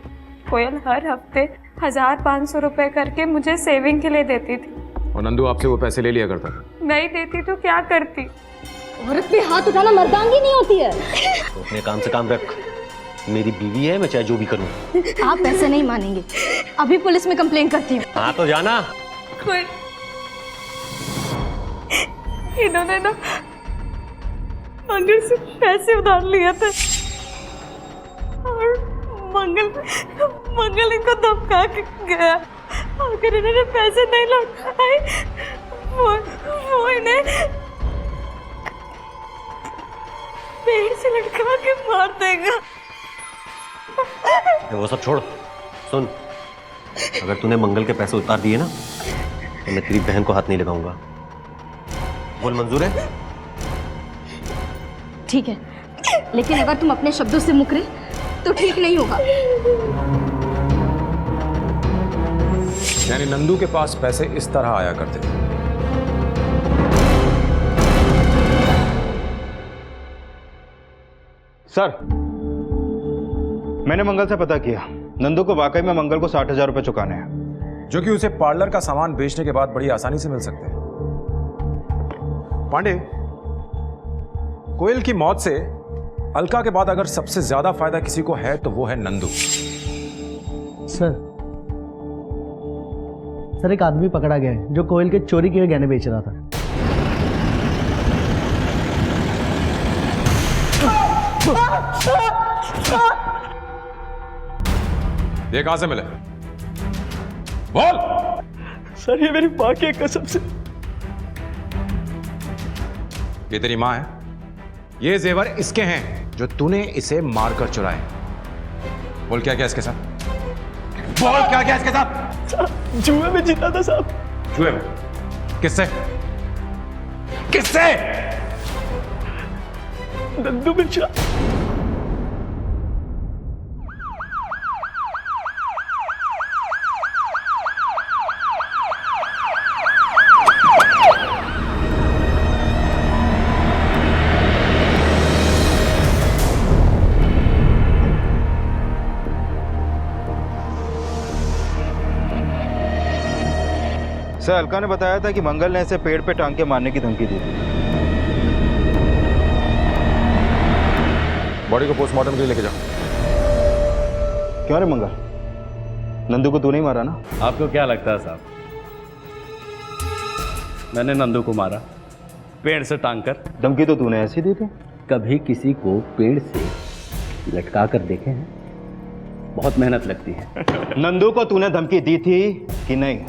कोयल हर हफ्ते 1000-500 रुपए करके मुझे सेविंग के लिए देती थी। और नंदू आपसे वो पैसे ले लिया करता था? नहीं देती तो क्या करती? औरत पे हाथ उठाना मर्दांगी नहीं होती है। तो अपने काम से काम रख, मेरी बीवी है, मैं चाहे जो भी करूं। आप ऐसे नहीं मानेंगे, अभी पुलिस में कंप्लेन करती हूँ। हाँ तो जाना। इन्होंने ना मंगल से पैसे उधार लिया था और मंगल इनको धमका के गया। अगर इन्होंने पैसे नहीं लौटाए वो इन्हें पेड़ से लटका के मार देगा। वो सब छोड़, सुन, अगर तूने मंगल के पैसे उतार दिए ना तो मैं तेरी बहन को हाथ नहीं लगाऊंगा। बोल मंजूर है? ठीक है, लेकिन अगर तुम अपने शब्दों से मुकरे तो ठीक नहीं होगा। यानी नंदू के पास पैसे इस तरह आया करते थे। सर, मैंने मंगल से पता किया, नंदू को वाकई में मंगल को 60,000 रुपए चुकाने हैं, जो कि उसे पार्लर का सामान बेचने के बाद बड़ी आसानी से मिल सकते हैं। पांडे, कोयल की मौत से अलका के बाद अगर सबसे ज्यादा फायदा किसी को है तो वो है नंदू। सर एक आदमी पकड़ा गया है जो कोयल के चोरी किए गहने बेच रहा था। ये कहां से मिले? बोल। सर ये मेरी माँ की कसम से। ये तेरी माँ है? ये जेवर इसके हैं जो तूने इसे मारकर चुराए। बोल क्या क्या इसके साथ? बोल क्या क्या इसके साथ? जुए में जीता था साहब। जुए में? किससे? किससे? नंदू मिश्रा। सर, अलका ने बताया था कि मंगल ने इसे पेड़ पे टांग के मारने की धमकी दी थी। बॉडी को पोस्टमार्टम के लिए लेके जाओ। क्यों रे मंगल, नंदू को तू नहीं मारा ना? आपको क्या लगता है साहब, मैंने नंदू को मारा पेड़ से टांग कर? धमकी तो तूने ऐसी दी थी। कभी किसी को पेड़ से लटका कर देखे हैं? बहुत मेहनत लगती है। नंदू को तूने धमकी दी थी कि नहीं?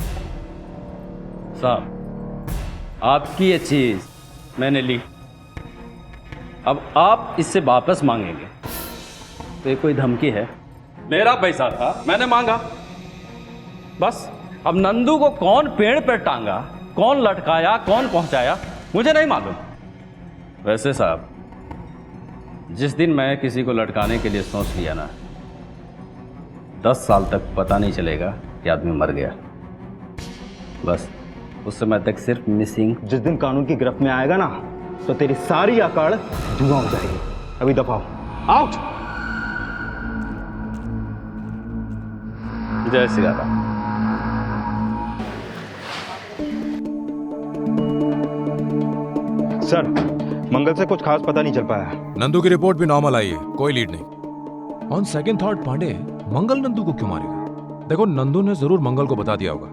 साहब, आपकी ये चीज मैंने ली, अब आप इससे वापस मांगेंगे तो ये कोई धमकी है? मेरा पैसा था, मैंने मांगा, बस। अब नंदू को कौन पेड़ पर टांगा, कौन लटकाया, कौन पहुंचाया, मुझे नहीं मालूम। वैसे साहब, जिस दिन मैं किसी को लटकाने के लिए सोच लिया ना, 10 साल तक पता नहीं चलेगा कि आदमी मर गया। बस उस समय तक सिर्फ मिसिंग। जिस दिन कानून की गिरफ्त में आएगा ना तो तेरी सारी आकाड़ धुआं हो जाएगी। अभी दफाओ, आउट। जय श्री राम। सर, मंगल से कुछ खास पता नहीं चल पाया। नंदू की रिपोर्ट भी नॉर्मल आई है, कोई लीड नहीं। ऑन सेकंड थॉट पांडे, मंगल नंदू को क्यों मारेगा? देखो, नंदू ने जरूर मंगल को बता दिया होगा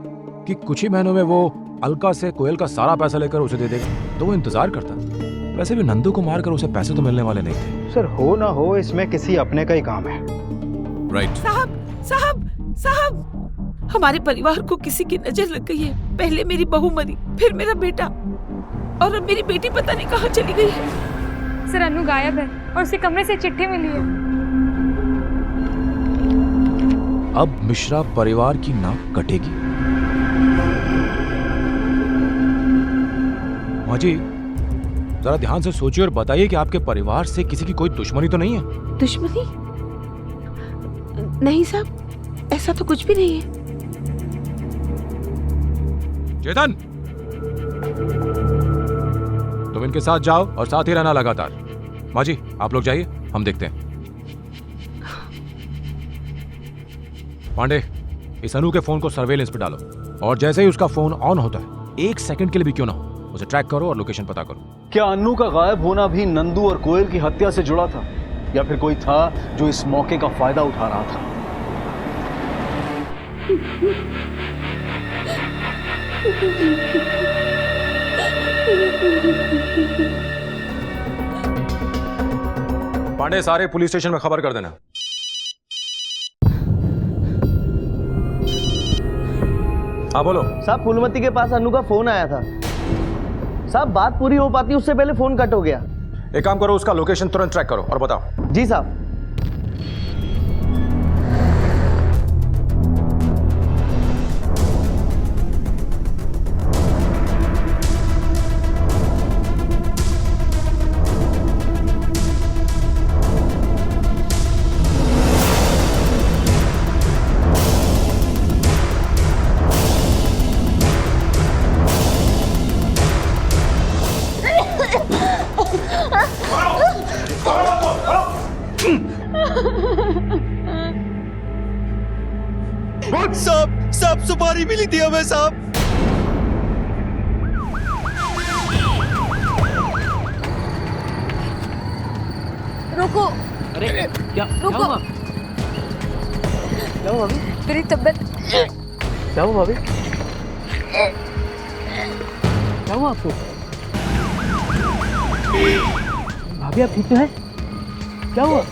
कि कुछ ही महीनों में वो अलका से कोयल का सारा पैसा लेकर उसे दे देगा, तो वो इंतजार करता। वैसे भी नंदू को मारकर उसे पैसे तो मिलने वाले नहीं थे। सर, हो ना हो इसमें किसी अपने का ही काम है। राइट। साहब साहब साहब, हमारे परिवार को किसी की नजर लग गई है। पहले मेरी बहू मरी, फिर मेरा बेटा, और अब मेरी बेटी पता नहीं कहाँ चली गई है। सर अनु गायब है और उसके कमरे से चिट्ठी मिली है। अब मिश्रा परिवार की नाक कटेगी। माँ जी, जरा ध्यान से सोचिए और बताइए कि आपके परिवार से किसी की कोई दुश्मनी तो नहीं है? दुश्मनी? नहीं साहब, ऐसा तो कुछ भी नहीं है। चेतन, तुम इनके साथ जाओ और साथ ही रहना लगातार। माँ जी, आप लोग जाइए, हम देखते हैं। पांडे, इस अनु के फोन को सर्वेलेंस पे डालो और जैसे ही उसका फोन ऑन होता है, 1 सेकंड के लिए भी क्यों ना हो, उसे ट्रैक करो और लोकेशन पता करो। क्या अन्नू का गायब होना भी नंदू और कोयल की हत्या से जुड़ा था, या फिर कोई था जो इस मौके का फायदा उठा रहा था? पांडे, सारे पुलिस स्टेशन में खबर कर देना। हाँ बोलो। साहब, फूलमती के पास अन्नू का फोन आया था। साहब, बात पूरी हो पाती उससे पहले फोन कट हो गया। एक काम करो, उसका लोकेशन तुरंत ट्रैक करो और बताओ। जी साहब। साहब सुपारी मिली थी हमें साहब। रुको। अरे क्या रुको। हुआ? क्या हुआ भाभी? मेरी तबीयत। क्या हुआ भाभी? क्या हुआ आपको? भाभी आप ठीक तो है? क्या हुआ?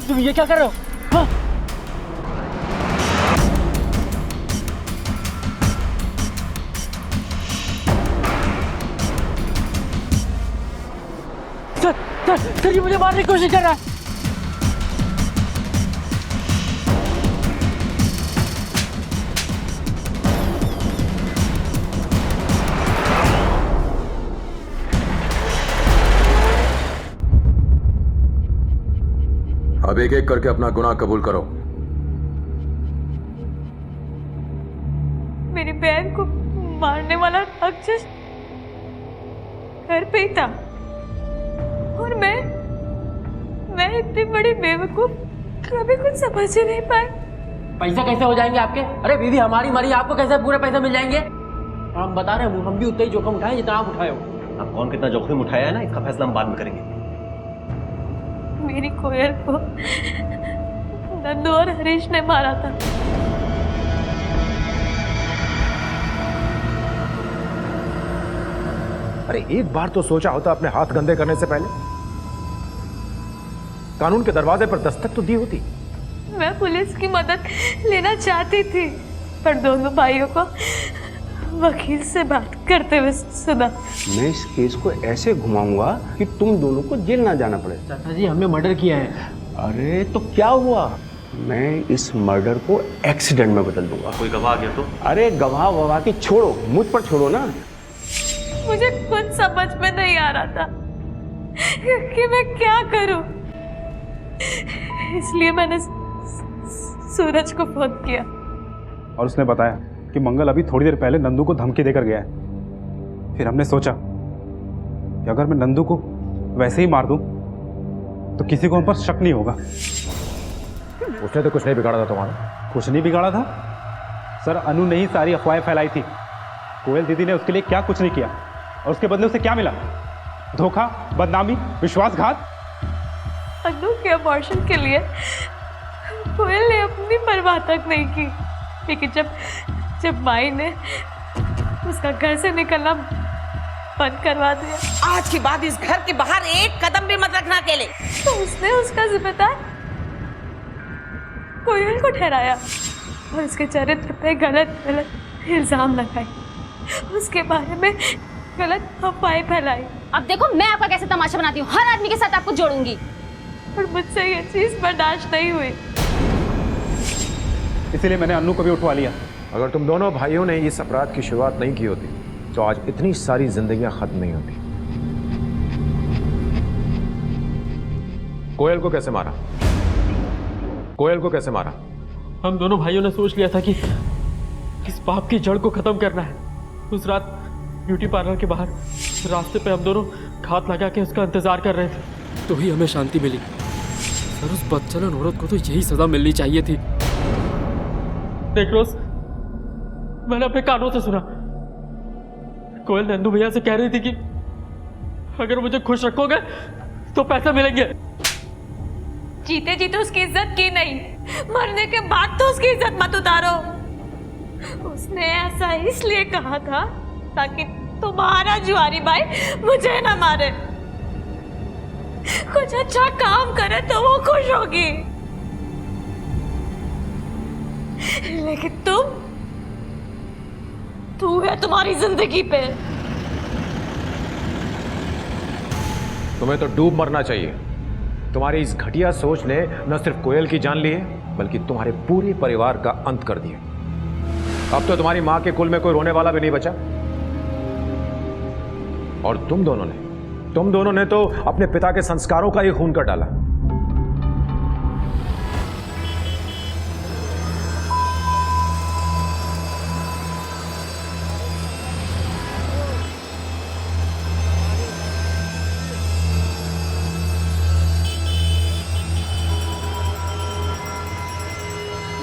तुम ये क्या कर रहे हो? हाँ? सर, ये मुझे मारने की कोशिश कर रहा है। अब एक एक करके अपना गुनाह कबूल करो। मेरी बहन को मारने वाला राक्षस घर पे ही था और मैं इतनी बड़ी बेवकूफ कभी कुछ समझ ही नहीं पाई। पैसा कैसे हो जाएंगे आपके? अरे बीवी हमारी मरी, आपको कैसे पूरे पैसे मिल जाएंगे? और हम बता रहे हैं, हम भी उतना ही जोखिम उठाए जितना आप उठाए हो। अब कौन कितना जोखिम उठाया है ना, इसका फैसला हम बाद में करेंगे। मेरी कोयल को नंदू और हरीश ने मारा था। अरे एक बार तो सोचा होता अपने हाथ गंदे करने से पहले। कानून के दरवाजे पर दस्तक तो दी होती। मैं पुलिस की मदद लेना चाहती थी, पर दोनों भाइयों को वकील से बात करते हुए सुना। मैं इस केस को ऐसे घुमाऊंगा कि तुम दोनों को जेल ना जाना पड़े। चाचा जी, हमने मर्डर किया है। अरे तो क्या हुआ, मैं इस मर्डर को एक्सीडेंट में बदल दूंगा। कोई गवाह आ गया तो? अरे गवाह ववाह की छोड़ो, मुझ पर छोड़ो ना। मुझे कुछ समझ में नहीं आ रहा था कि मैं क्या करूं, इसलिए मैंने सूरज को फोन किया और उसने बताया कि मंगल अभी थोड़ी देर पहले नंदू को धमकी देकर गया है। फिर हमने सोचा कि अगर मैं नंदू को वैसे ही मार दूं तो किसी को हम पर शक नहीं होगा। उसने तो कुछ नहीं बिगाड़ा था तुम्हारा। कुछ नहीं बिगाड़ा था सर, अनु ने ही सारी अफवाहें फैलाई थी। कोयल दीदी ने उसके लिए क्या कुछ नहीं किया, और उसके बदले उसे क्या मिला? धोखा, बदनामी, विश्वासघात। अनु के अबॉर्शन के लिए कोयल ने अपनी परवाह तक नहीं की, लेकिन जब माई ने उसका घर से निकलना बंद करवा दिया, आज के बाद इस घर के बाहर एक कदम भी मत रखना अकेले। तो उसने उसका जिम्मेदार कोयल को ठहराया और उसके चरित्र पे गलत गलत इल्जाम लगाए, उसके बारे में गलत अफवाहें फैलाई। अब देखो मैं आपका कैसे तमाशा बनाती हूँ, हर आदमी के साथ आपको जोड़ूंगी। और मुझसे ये चीज बर्दाश्त नहीं हुई, इसीलिए मैंने अन्नू को भी उठवा लिया। अगर तुम दोनों भाइयों ने इस अपराध की शुरुआत नहीं की होती तो आज इतनी सारी जिंदगियां खत्म नहीं होती। कोयल को कैसे मारा? कोयल को कैसे मारा? हम दोनों भाइयों ने सोच लिया था कि इस पाप की जड़ को खत्म करना है। उस रात ब्यूटी पार्लर के बाहर रास्ते पे हम दोनों घात लगा के उसका इंतजार कर रहे थे, तो ही हमें शांति मिली। सर उस बदचलन औरत को तो यही सजा मिलनी चाहिए थी। देख रोज, मैंने अपने कानों से सुना, कोयल नंदू भैया से कह रही थी कि अगर मुझे खुश रखोगे तो पैसे मिलेंगे। जीते जीते उसकी इज्जत की नहीं, मरने के बाद तो उसकी इज्जत मत उतारो। उसने ऐसा इसलिए कहा था ताकि तुम्हारा जुआरी भाई मुझे ना मारे, कुछ अच्छा काम करे तो वो खुश होगी। लेकिन तू है तुम्हारी जिंदगी पे। तुम्हें तो डूब मरना चाहिए। तुम्हारी इस घटिया सोच ने न सिर्फ कोयल की जान ली है बल्कि तुम्हारे पूरे परिवार का अंत कर दिया। अब तो तुम्हारी मां के कुल में कोई रोने वाला भी नहीं बचा। और तुम दोनों ने तो अपने पिता के संस्कारों का ही खून कर डाला।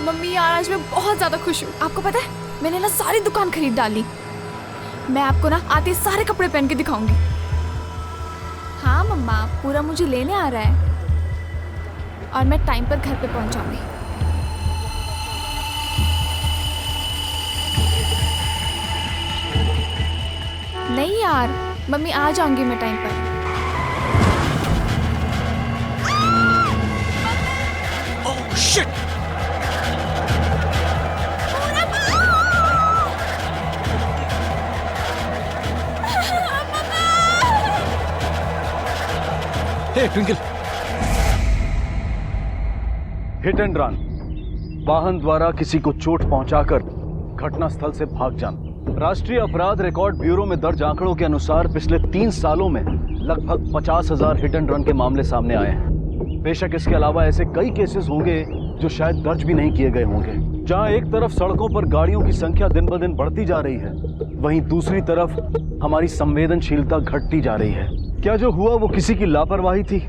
मम्मी यार आज मैं बहुत ज़्यादा खुश हूँ। आपको पता है मैंने ना सारी दुकान खरीद डाली। मैं आपको ना आते सारे कपड़े पहन के दिखाऊंगी। हाँ मम्मा, पूरा मुझे लेने आ रहा है और मैं टाइम पर घर पे पहुँच जाऊंगी। नहीं यार मम्मी, आ जाऊंगी मैं टाइम पर। Oh shit! Twinkle, hit and run, वाहन द्वारा किसी को चोट पहुंचाकर घटनास्थल से भाग जाना। राष्ट्रीय अपराध रिकॉर्ड ब्यूरो में दर्ज आंकड़ों के अनुसार पिछले 3 सालों में लगभग 50,000 हिट एंड रन के मामले सामने आए हैं। बेशक इसके अलावा ऐसे कई केसेस होंगे जो शायद दर्ज भी नहीं किए गए होंगे। जहां एक तरफ सड़कों पर गाड़ियों की संख्या दिन ब दिन बढ़ती जा रही है, वहीं दूसरी तरफ हमारी संवेदनशीलता घटती जा रही है। क्या जो हुआ वो किसी की लापरवाही थी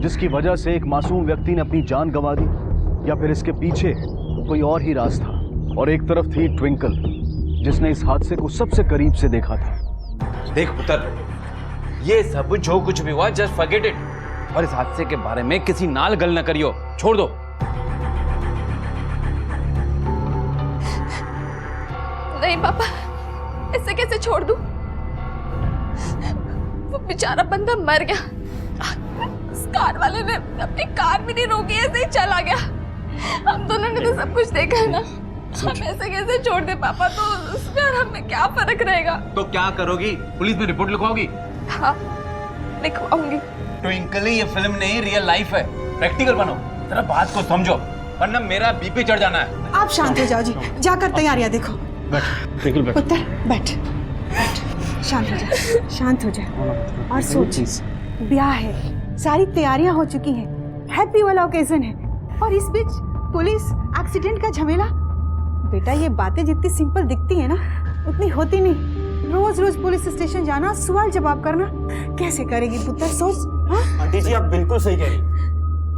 जिसकी वजह से एक मासूम व्यक्ति ने अपनी जान गंवा दी, या फिर इसके पीछे कोई और ही राज था? और एक तरफ थी ट्विंकल जिसने इस हादसे को सबसे करीब से देखा था। देख पुत्र, ये सब जो कुछ भी हुआ जस्ट फॉरगेट इट, और इस हादसे के बारे में किसी नाल गल न करियो, छोड़ दो। नहीं पापा, ऐसे कैसे छोड़ दूं? वो बेचारा बंदा मर गया, उस कार वाले ने अपनी कार भी नहीं रोकी, ऐसे ही चला गया। हम दोनों ने तो सब कुछ देखा है ना, हम ऐसे कैसे छोड़ दे पापा? तो उसमें और हमें क्या फर्क रहेगा? तो क्या करोगी? पुलिस में रिपोर्ट लिखवाओगी? हाँ लिखवाऊंगी। ट्विंकल, ये फिल्म नहीं रियल लाइफ है, प्रैक्टिकल बनो, जरा बात को समझो वरना मेरा बीपी चढ़ जाना है। आप शांत हो जाओ जी, जाकर तैयारियां देखो। पुत्र बैठ, शांत हो जा, शांत हो जा और सोच। ब्याह है, सारी तैयारियां हो चुकी हैं, हैप्पी वाला ओकेजन है, और इस बीच पुलिस एक्सीडेंट का झमेला। बेटा ये बातें जितनी सिंपल दिखती है ना उतनी होती नहीं। रोज रोज पुलिस स्टेशन जाना, सवाल जवाब करना कैसे करेगी पुत्र? सोच। हाँ आंटी जी आप बिल्कुल सही कह रही।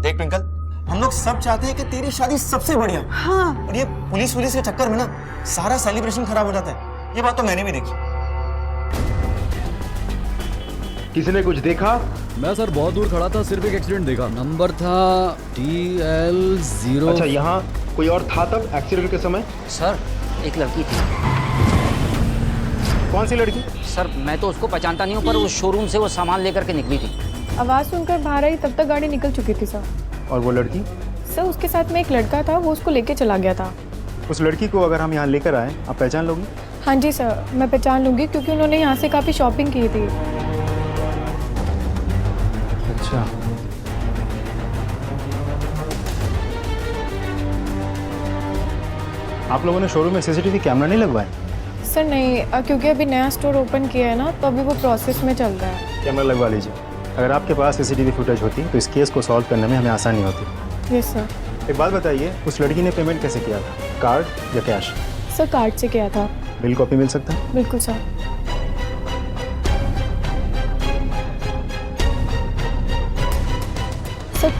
देख ट्विंकल, हम लोग सब चाहते हैं कि तेरी शादी सबसे बढ़िया। हाँ। और ये पुलिस के चक्कर में ना सारा सेलिब्रेशन खराब हो जाता है। ये बात तो मैंने भी देखी। किसी ने कुछ देखा? मैं सर बहुत दूर खड़ा था, सिर्फ एक एक्सीडेंट देखा। नंबर था TL0। अच्छा, यहाँ कोई और था तब एक्सीडेंट के समय? सर एक लड़की थी। कौन सी लड़की? सर मैं तो उसको पहचानता नहीं हूँ, पर उस शोरूम से वो सामान लेकर के निकली थी। आवाज सुनकर बाहर आई तब तक गाड़ी निकल चुकी थी सर। और वो लड़की? सर उसके साथ में एक लड़का था, वो उसको लेके चला गया था। उस लड़की को अगर हम यहाँ लेकर आए, आप पहचान लोगे? हाँ जी सर, मैं पहचान लूँगी क्योंकि उन्होंने यहाँ से काफ़ी शॉपिंग की थी। अच्छा, आप लोगों ने शोरूम में सीसीटीवी कैमरा नहीं लगवाया? सर नहीं, क्योंकि अभी नया स्टोर ओपन किया है ना, तो अभी वो प्रोसेस में चल रहा है। कैमरा लगवा लीजिए। अगर आपके पास सीसीटीवी फुटेज होती तो इस केस को सॉल्व करने में हमें आसानी होती। Yes sir. एक बात बताइए, उस लड़की ने पेमेंट कैसे किया था, कार्ड या कैश? सर कार्ड से किया था। बिल कॉपी मिल सकता है? बिल्कुल सर। सर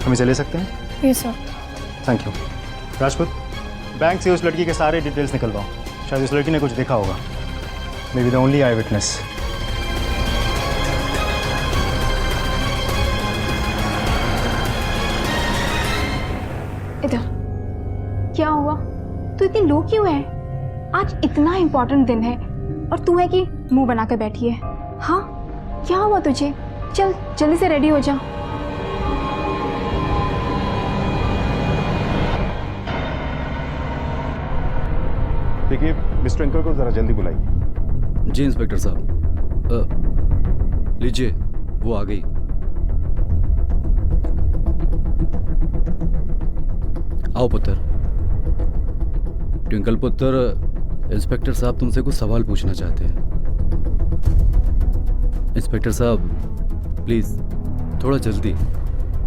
हम इसे ले सकते हैं? Yes sir. Thank you. Rajput, bank से उस लड़की के सारे डिटेल्स निकलवाओ। शायद उस लड़की ने कुछ देखा होगा। May be the only I witness. इधर क्या हुआ? तू इतनी लो क्यों है? आज इतना इम्पोर्टेंट दिन है और तू है कि मुंह बना कर बैठी है। हाँ, क्या हुआ तुझे? चल जल्दी से रेडी हो जा। देखिए, मिस्टर अंकल को जरा जल्दी बुलाइए। जी इंस्पेक्टर साहब। लीजिए, वो आ गई। आओ पुत्र। ट्विंकल पुत्र, इंस्पेक्टर साहब तुमसे कुछ सवाल पूछना चाहते हैं। इंस्पेक्टर साहब प्लीज थोड़ा जल्दी।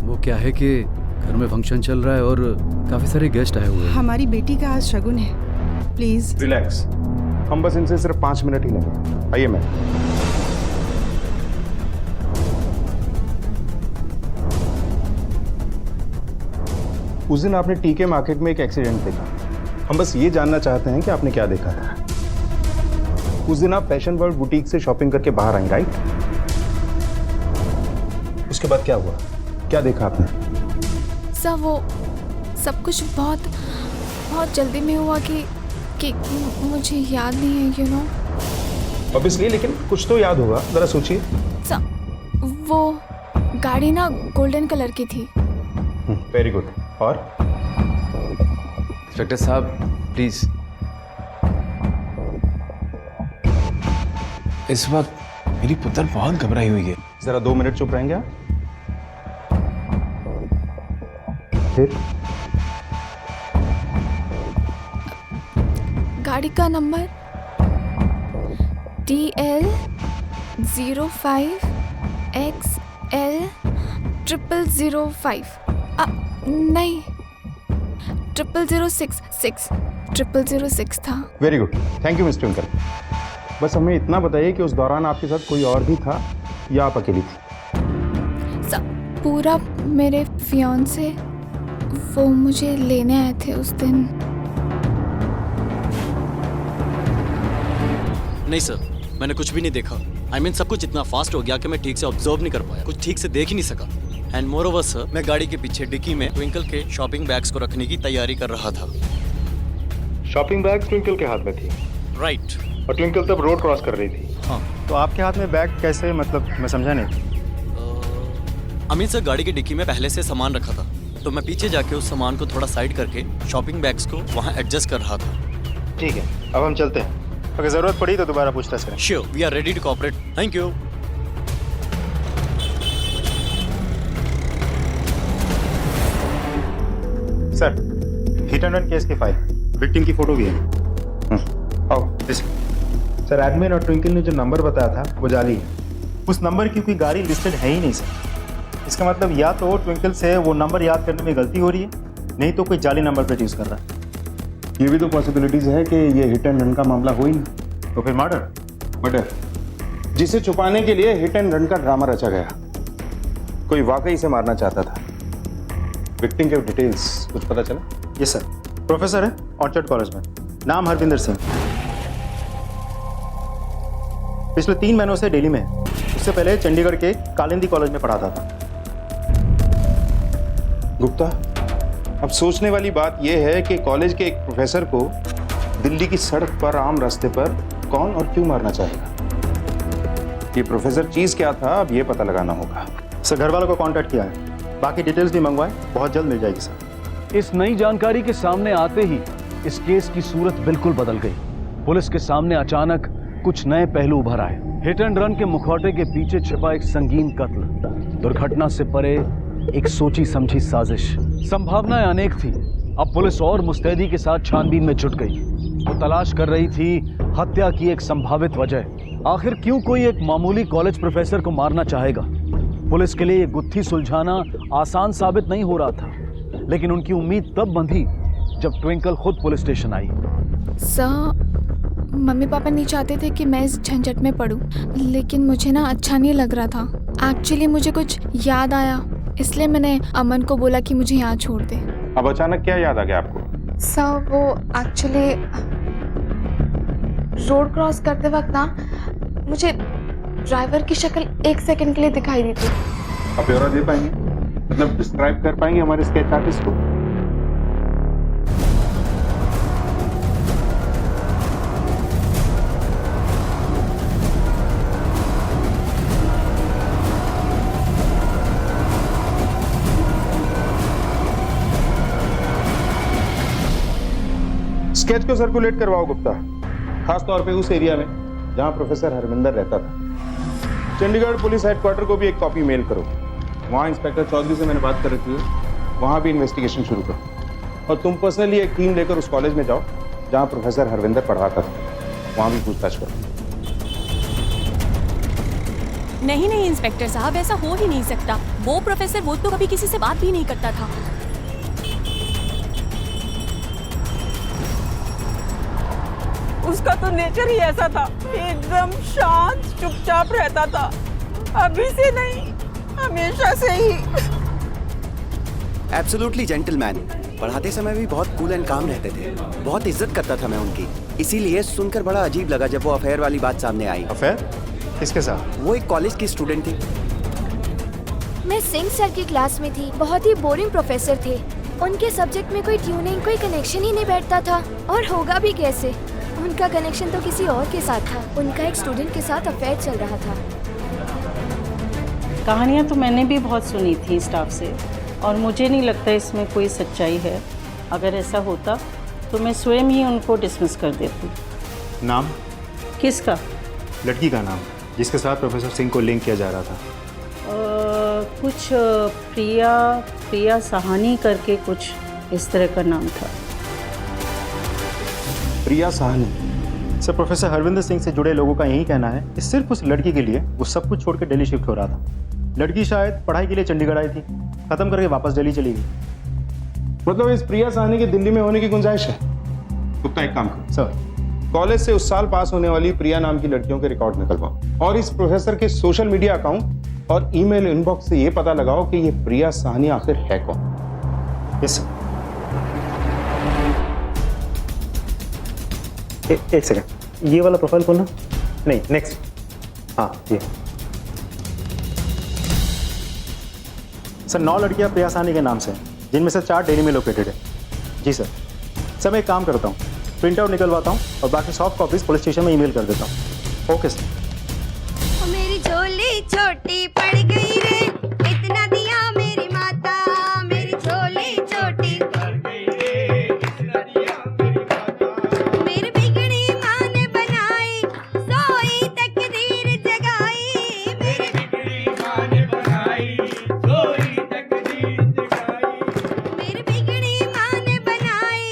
वो क्या है कि घर में फंक्शन चल रहा है और काफी सारे गेस्ट आए हुए हैं। हमारी बेटी का आज शगुन है, प्लीज। रिलैक्स, हम बस इनसे सिर्फ 5 मिनट ही लेंगे। आइए मैम। उस दिन आपने टीके मार्केट में एक एक्सीडेंट देखा। हम बस ये जानना चाहते हैं कि आपने क्या देखा था। उस दिन आप फैशन वर्ल्ड बुटीक से शॉपिंग करके बाहर आई, राइट? उसके बाद क्या हुआ, क्या देखा आपने? सर वो सब कुछ बहुत जल्दी में हुआ कि मुझे याद नहीं है, यू नो। ऑब्वियसली, लेकिन कुछ तो याद होगा, जरा सोचिए। सर वो गाड़ी ना गोल्डन कलर की थी। Very good. और इंस्पेक्टर साहब प्लीज, इस वक्त मेरी पुत्र बहुत घबराई हुई है। जरा 2 मिनट चुप रहेंगे आप? फिर गाड़ी का नंबर DL 05XL 0005। नहीं, 0006 था। Very good, thank you mister uncle. बस हमें इतना बताइए कि उस दौरान आपके साथ कोई और भी था या आप अकेली थी? सब पूरा मेरे फियांसे, वो मुझे लेने आए थे उस दिन। नहीं सर, मैंने कुछ भी नहीं देखा। I mean, सब कुछ इतना फास्ट हो गया कि मैं ठीक से ऑब्जर्व नहीं कर पाया, कुछ ठीक से देख ही नहीं सका। एंड मोर ओवर सर, मैं गाड़ी के पीछे डिक्की में ट्विंकल के शॉपिंग बैग्स को रखने की तैयारी कर रहा था। शॉपिंग बैग ट्विंकल के हाथ में थी? राइट। और ट्विंकल तब रोड क्रॉस कर रही थी? हाँ। तो आपके हाथ में बैग कैसे, मतलब मैं समझा नहीं। अमित सर, गाड़ी की डिक्की में पहले से सामान रखा था, तो मैं पीछे जाके उस सामान को थोड़ा साइड करके शॉपिंग बैग्स को वहाँ एडजस्ट कर रहा था। ठीक है, अब हम चलते हैं। अगर जरूरत पड़ी तो दोबारा पूछताछ करें। Sure, we are ready to cooperate. Thank you. Sir, hit and run case की फाइल, विक्टिम की फोटो भी है। आओ। सर, एडमिन और ट्विंकल ने जो नंबर बताया था वो जाली है। उस नंबर की कोई गाड़ी लिस्टेड है ही नहीं सर। इसका मतलब या तो ट्विंकल से वो नंबर याद करने में गलती हो रही है, नहीं तो कोई जाली नंबर प्लेट यूज़ कर रहा है। ये भी तो पॉसिबिलिटीज है कि ये हिट एंड रन का मामला हो ही नहीं, तो फिर मर्डर, जिसे छुपाने के लिए हिट एंड रन का ड्रामा रचा गया। कोई वाकई से मारना चाहता था। विक्टिम के डिटेल्स कुछ पता चला? यस सर, प्रोफेसर है ऑर्चर्ड कॉलेज में, नाम हरविंदर सिंह। पिछले 3 महीनों से दिल्ली में है। उससे पहले चंडीगढ़ के कालिंदी कॉलेज में पढ़ाता था। गुप्ता, अब सोचने वाली बात यह है कि कॉलेज के एक प्रोफेसर को दिल्ली की सड़क पर, आम रास्ते पर कौन और क्यों मारना चाहेगा? ये प्रोफेसर चीज क्या था, अब ये पता लगाना होगा। सर, घर वालों को कांटेक्ट किया है, बाकी डिटेल्स भी मंगवाएं, बहुत जल्द मिल जाएगी सर। इस नई जानकारी के सामने आते ही इस केस की सूरत बिल्कुल बदल गई। पुलिस के सामने अचानक कुछ नए पहलू उभर आए। हिट एंड रन के मुखौटे के पीछे छिपा एक संगीन कत्ल, दुर्घटना से परे एक सोची समझी साजिश। संभावनाएं अनेक थी। अब पुलिस और मुस्तैदी के साथ छानबीन में जुट गई। वो तलाश कर रही थी हत्या की एक संभावित वजह। आखिर क्यों कोई एक मामूली कॉलेज प्रोफेसर को मारना चाहेगा? पुलिस के लिए ये गुत्थी सुलझाना आसान साबित नहीं हो रहा था, लेकिन उनकी उम्मीद तब बंधी जब ट्विंकल खुद पुलिस स्टेशन आई। सर, मम्मी पापा नहीं चाहते थे कि मैं इस झंझट में पड़ूं, लेकिन मुझे ना अच्छा नहीं लग रहा था। एक्चुअली मुझे कुछ याद आया, इसलिए मैंने अमन को बोला कि मुझे यहाँ छोड़ दे। अब अचानक क्या याद आ गया आपको? सर, वो एक्चुअली रोड क्रॉस करते वक्त ना मुझे ड्राइवर की शक्ल 1 सेकंड के लिए दिखाई दी थी। आप ब्यौरा दे पाएंगे, मतलब डिस्क्राइब कर पाएंगे हमारे स्केच आर्टिस्ट को? स्केच को सर्कुलेट करवाओ गुप्ता, खास तौर पे उस एरिया में जहां प्रोफेसर हरविंदर रहता था। चंडीगढ़ पुलिस हेडक्वार्टर को भी एक कॉपी मेल करो। वहां इंस्पेक्टर चौधरी से मैंने बात कर रखी है, वहां भी इन्वेस्टिगेशन शुरू करो। और तुम पर्सनली एक टीम लेकर उस कॉलेज में जाओ जहां प्रोफेसर हरविंदर पढ़ाता था, वहां भी पूछताछ करो। नहीं नहीं इंस्पेक्टर साहब, ऐसा हो ही नहीं सकता। वो प्रोफेसर वो तो कभी किसी से बात भी नहीं करता था। उसका तो नेचर ही ऐसा था, एकदम शांत चुपचाप रहता था। अभी से नहीं, हमेशा से ही। Absolutely gentleman. पढ़ाते समय भी बहुत कूल एंड काम रहते थे, बहुत इज्जत करता था मैं उनकी। इसीलिए सुनकर बड़ा अजीब लगा जब वो अफेयर वाली बात सामने आई। अफेयर? किसके साथ? वो एक कॉलेज की स्टूडेंट थी। मैं सिंह सर की क्लास में थी, बहुत ही बोरिंग प्रोफेसर थे। उनके सब्जेक्ट में कोई ट्यूनिंग, कोई कनेक्शन ही नहीं बैठता था, और होगा भी कैसे? उनका कनेक्शन तो किसी और के साथ था। उनका एक स्टूडेंट के साथ अफेयर चल रहा था। कहानियाँ तो मैंने भी बहुत सुनी थी स्टाफ से, और मुझे नहीं लगता इसमें कोई सच्चाई है। अगर ऐसा होता तो मैं स्वयं ही उनको डिसमिस कर देती। नाम? किसका? लड़की का नाम जिसके साथ प्रोफेसर सिंह को लिंक किया जा रहा था। कुछ प्रिया साहनी करके कुछ इस तरह का नाम था। प्रिया साहनी? सर, प्रोफेसर हरविंदर सिंह से जुड़े लोगों का यही कहना है कि सिर्फ उस लड़की के लिए वो सब कुछ छोड़ के दिल्ली शिफ्ट हो रहा था। लड़की शायद पढ़ाई के लिए चंडीगढ़ आई थी, खत्म करके वापस दिल्ली चली गई। मतलब इस प्रिया साहनी के दिल्ली में होने की गुंजाइश है? गुप्ता, एक काम करो सर, कॉलेज से उस साल पास होने वाली प्रिया नाम की लड़कियों के रिकॉर्ड निकलवाओ, और इस प्रोफेसर के सोशल मीडिया अकाउंट और ईमेल इनबॉक्स से ये पता लगाओ कि ये प्रिया साहनी आखिर है कौन। Yes sir. एक सेकंड, ये वाला प्रोफाइल खोलना। नहीं, नेक्स्ट। हाँ, ये सर 9 लड़कियां प्रिया साहनी के नाम से हैं, जिनमें से 4 दिल्ली में लोकेटेड है। जी सर। सर, मैं एक काम करता हूँ, प्रिंट आउट निकलवाता हूँ और बाकी सॉफ्ट कॉपीज पुलिस स्टेशन में ईमेल कर देता हूँ। Okay sir. मेरी झोली छोटी पड़ गई रे, इतना दिया मेरी माता। मेरी झोली छोटी पड़ गई रे, इतना दिया मेरी माता। मेरी बिगड़ी माँ ने बनाई, सोई तकदीर जगाई। मेरी बिगड़ी माँ ने बनाई, सोई तकदीर जगाई। मेरी बिगड़ी माँ ने बनाई,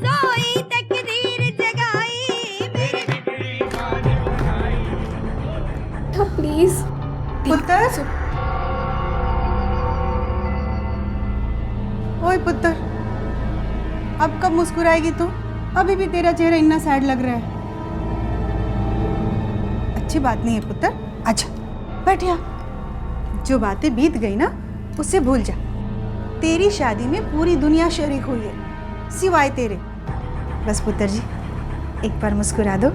सोई तकदीर जगाई। मेरी बिगड़ी माँ ने बनाई। प्लीज पुत्र, ओए पुत्र, अब कब मुस्कुराएगी तू? अभी भी तेरा चेहरा इतना सैड लग रहा है। अच्छी बात नहीं है पुत्र, अच्छा बैठ यहाँ। जो बातें बीत गई ना, उससे भूल जा। तेरी शादी में पूरी दुनिया शरीक हुई है, सिवाय तेरे। बस पुत्र जी, एक बार मुस्कुरा दो।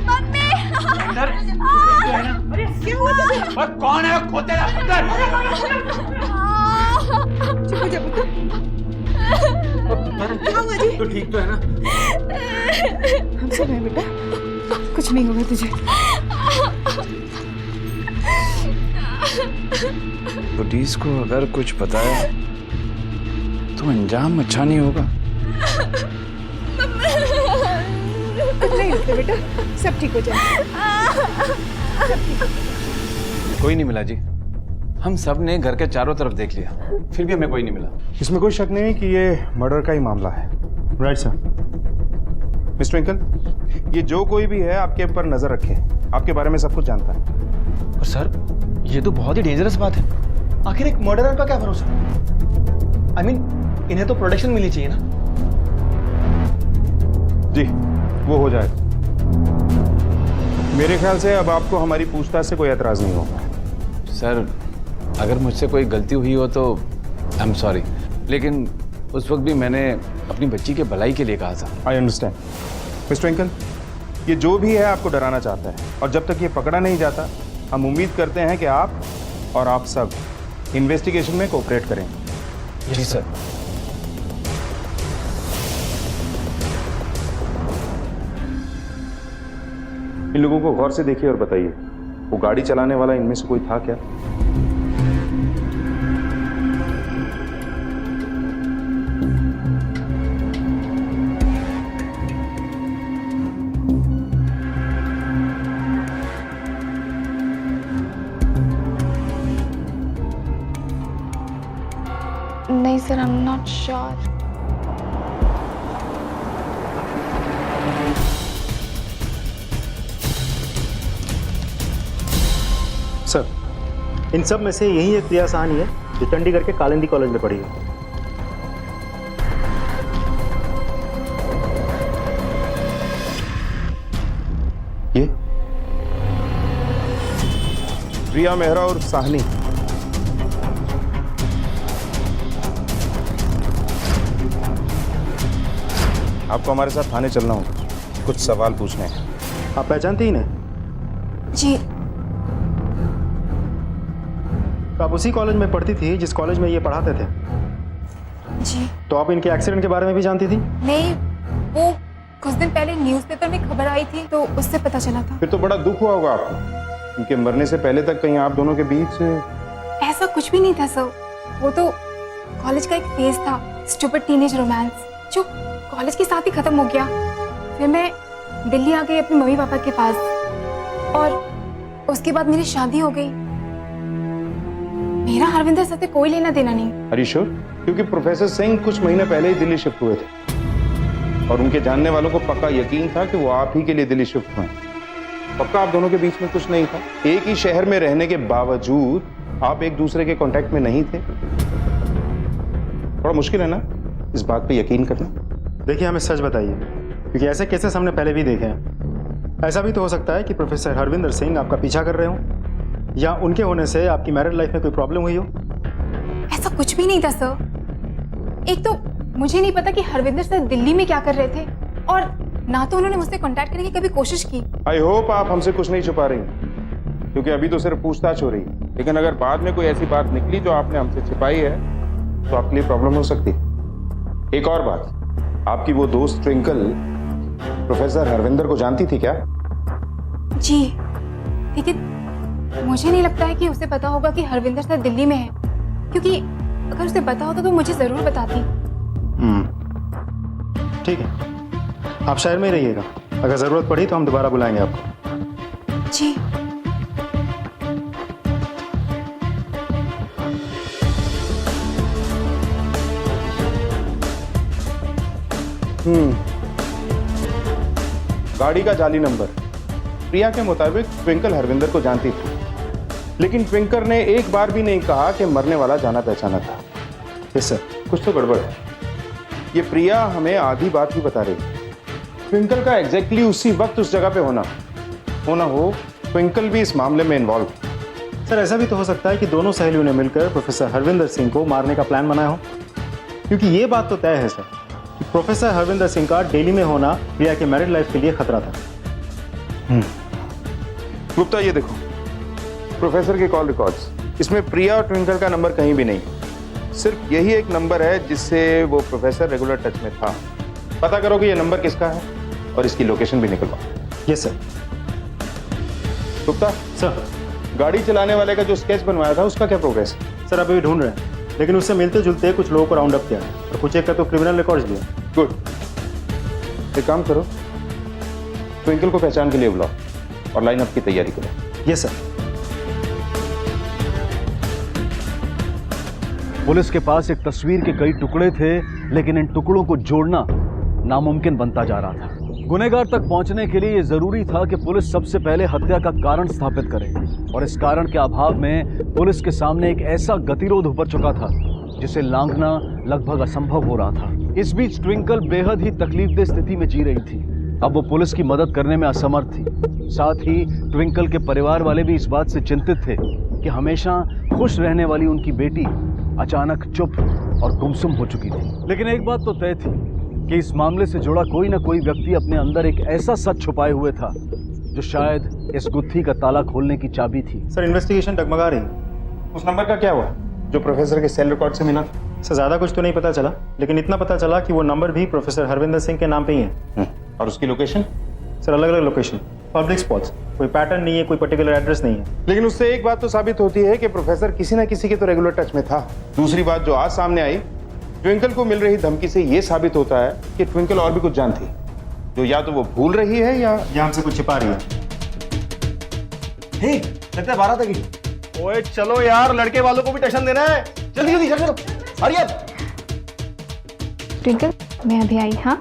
मम्मी! क्या हुआ तुझे? और कौन है खोते का पुत्र? चुप हो जा पुत्र। क्या हुआ जी? तो ठीक तो है ना? हम सब हैं बेटा, कुछ नहीं होगा तुझे। पुलिस को अगर कुछ पता है तो अंजाम अच्छा नहीं होगा। नहीं रुकते बेटा, सब ठीक हो जाएगा। कोई नहीं मिला जी, हम सब ने घर के चारों तरफ देख लिया, फिर भी हमें कोई नहीं मिला। इसमें कोई शक नहीं कि ये मर्डर का ही मामला है। Right sir. मिस्टर ट्विंकल, ये जो कोई भी है आपके ऊपर नजर रखे, आपके बारे में सब कुछ जानता है। और सर, ये तो बहुत ही डेंजरस बात है। आखिर एक मर्डरर का क्या भरोसा? I mean, इन्हें तो प्रोटेक्शन मिलनी चाहिए ना। जी, वो हो जाएगा। मेरे ख्याल से अब आपको हमारी पूछताछ से कोई एतराज नहीं होगा। सर, अगर मुझसे कोई गलती हुई हो तो आई एम सॉरी, लेकिन उस वक्त भी मैंने अपनी बच्ची के भलाई के लिए कहा था। I understand. मिस्टर ट्विंकल, ये जो भी है आपको डराना चाहता है, और जब तक ये पकड़ा नहीं जाता हम उम्मीद करते हैं कि आप और आप सब इन्वेस्टिगेशन में कोऑपरेट करेंगे। जी सर। इन लोगों को गौर से देखिए और बताइए, वो गाड़ी चलाने वाला इनमें से कोई था क्या? नहीं sir, I am not sure. Sir, इन सब में से यही एक प्रिया साहनी है जो चंडीगढ़ के कालिंदी कॉलेज में पढ़ी है। ये प्रिया मेहरा और साहनी। आपको हमारे साथ थाने चलना होगा, कुछ सवाल पूछने हैं। आप पहचानते ही नहीं? जी। तो आप उसी कॉलेज में पढ़ती थी जिस कॉलेज में ये पढ़ाते थे? जी। तो आप इनके एक्सीडेंट के बारे में भी जानती थी? नहीं, वो कुछ दिन पहले न्यूज़पेपर में खबर आई थी तो उससे पता चला था। फिर तो बड़ा दुख हुआ होगा आपको। उनके मरने से पहले तक कहीं आप दोनों के बीच ऐसा कुछ भी नहीं था सर, वो तो कॉलेज का एक फेज था, स्टूपिड टीनेज रोमांस, जो कॉलेज के साथ ही खत्म हो गया। फिर मैं दिल्ली आ गई अपने मम्मी पापा के पास, और उसके बाद मेरी शादी हो गई। मेरा हरविंदर सर से कोई लेना देना नहीं। Are you sure? क्योंकि प्रोफेसर सिंह कुछ महीने पहले ही दिल्ली शिफ्ट हुए थे और उनके जानने वालों को पक्का यकीन था कि वो आप ही के लिए दिल्ली शिफ्ट हुए। पक्का आप दोनों के बीच में कुछ नहीं था? एक ही शहर में रहने के बावजूद आप एक दूसरे के कांटेक्ट में नहीं थे? थोड़ा मुश्किल है ना इस बात पे यकीन करना। देखिए, हमें सच बताइए, क्योंकि ऐसे केसेस हमने पहले भी देखे हैं। ऐसा भी तो हो सकता है कि प्रोफेसर हरविंदर सिंह आपका पीछा कर रहे हो, या उनके होने से आपकी मैरिड लाइफ में कोई प्रॉब्लम हुई हो। ऐसा कुछ भी नहीं था सर। एक तो मुझे नहीं पता कि हरविंदर सर दिल्ली में क्या कर रहे थे, और ना तो उन्होंने मुझसे कांटेक्ट करने की कभी कोशिश की। आई होप आप हमसे कुछ नहीं छुपा रही, क्योंकि अभी तो सिर्फ पूछताछ हो रही है। लेकिन अगर बाद में कोई ऐसी बात निकली जो आपने हमसे छिपाई है तो आपके लिए प्रॉब्लम हो सकती है। एक और बात, आपकी वो दोस्त ट्विंकल प्रोफेसर हरविंदर को जानती थी क्या? जी, लेकिन मुझे नहीं लगता है कि उसे पता होगा कि हरविंदर सर दिल्ली में है, क्योंकि अगर उसे पता होता तो मुझे जरूर बताती। ठीक है, आप शहर में ही रहिएगा, अगर जरूरत पड़ी तो हम दोबारा बुलाएंगे आपको। जी। गाड़ी का जाली नंबर। प्रिया के मुताबिक ट्विंकल हरविंदर को जानती थी, लेकिन ट्विंकल ने एक बार भी नहीं कहा कि मरने वाला जाना पहचाना था। यस सर, कुछ तो गड़बड़ है। ये प्रिया हमें आधी बात ही बता रही है। ट्विंकल का एग्जैक्टली उसी वक्त उस जगह पे होना हो, ट्विंकल भी इस मामले में इन्वॉल्व। सर, ऐसा भी तो हो सकता है कि दोनों सहेलियों ने मिलकर प्रोफेसर हरविंदर सिंह को मारने का प्लान बनाया हो, क्योंकि ये बात तो तय है सर कि प्रोफेसर हरविंदर सिंह का दिल्ली में होना प्रिया के मैरिड लाइफ के लिए खतरा था। गुप्ता, ये देखो प्रोफेसर के कॉल रिकॉर्ड्स, इसमें प्रिया और ट्विंकल का नंबर कहीं भी नहीं, सिर्फ यही एक नंबर है जिससे वो प्रोफेसर रेगुलर टच में था। पता करो कि ये नंबर किसका है और इसकी लोकेशन भी निकलवाओ। Yes sir. गुप्ता सर, गाड़ी चलाने वाले का जो स्केच बनवाया था उसका क्या प्रोग्रेस? सर अभी भी ढूंढ रहे हैं, लेकिन उससे मिलते जुलते कुछ लोगों को राउंड अप किया है और कुछ एक का तो क्रिमिनल रिकॉर्ड्स भी है। गुड। एक काम करो, ट्विंकल को पहचान के लिए बुलाओ और लाइनअप की तैयारी करो। Yes sir. पुलिस के पास एक तस्वीर के कई टुकड़े थे, लेकिन इन टुकड़ों को जोड़ना नामुमकिन बनता जा रहा था। गुनहगार तक पहुंचने के लिए यह जरूरी था कि पुलिस सबसे पहले हत्या का कारण स्थापित करे, और इस कारण के अभाव में पुलिस के सामने एक ऐसा गतिरोध उभर चुका था जिसे लांघना लगभग असंभव हो रहा था। इस बीच ट्विंकल बेहद ही तकलीफदेह स्थिति में जी रही थी। अब वो पुलिस की मदद करने में असमर्थ थी। साथ ही ट्विंकल के परिवार वाले भी इस बात से चिंतित थे कि हमेशा खुश रहने वाली उनकी बेटी अचानक चुप और गुमसुम हो चुकी थी। लेकिन एक बात तो तय थी कि इस मामले से जुड़ा कोई ना कोई व्यक्ति अपने अंदर एक ऐसा सच छुपाए हुए था जो शायद इस गुत्थी का ताला खोलने की चाबी थी। सर इन्वेस्टिगेशन डगमगा रही। उस नंबर का क्या हुआ जो प्रोफेसर के सेल रिकॉर्ड से मिला? सर ज़्यादा कुछ तो नहीं पता चला, लेकिन इतना पता चला कि वो नंबर भी प्रोफेसर हरविंदर सिंह के नाम पे ही है। और उसकी लोकेशन? सर अलग अलग लोकेशन, पब्लिक स्पॉट्स, कोई पैटर्न नहीं है, कोई पर्टिकुलर एड्रेस नहीं है। लेकिन उससे एक बात तो साबित होती है कि प्रोफेसर किसी ना किसी के तो रेगुलर टच में था। दूसरी बात जो आज सामने आई, ट्विंकल को मिल रही धमकी से यह साबित होता है कि ट्विंकल और भी कुछ जानती है, जो या तो वो भूल रही है या हमसे कुछ छिपा रही है। हे, लगता है 12 तक ही। ओए चलो यार, लड़के वालों को भी टशन देना है। जल्दी जल्दी चलो, हरी अप। ट्विंकल, मैं अभी आई। हाँ,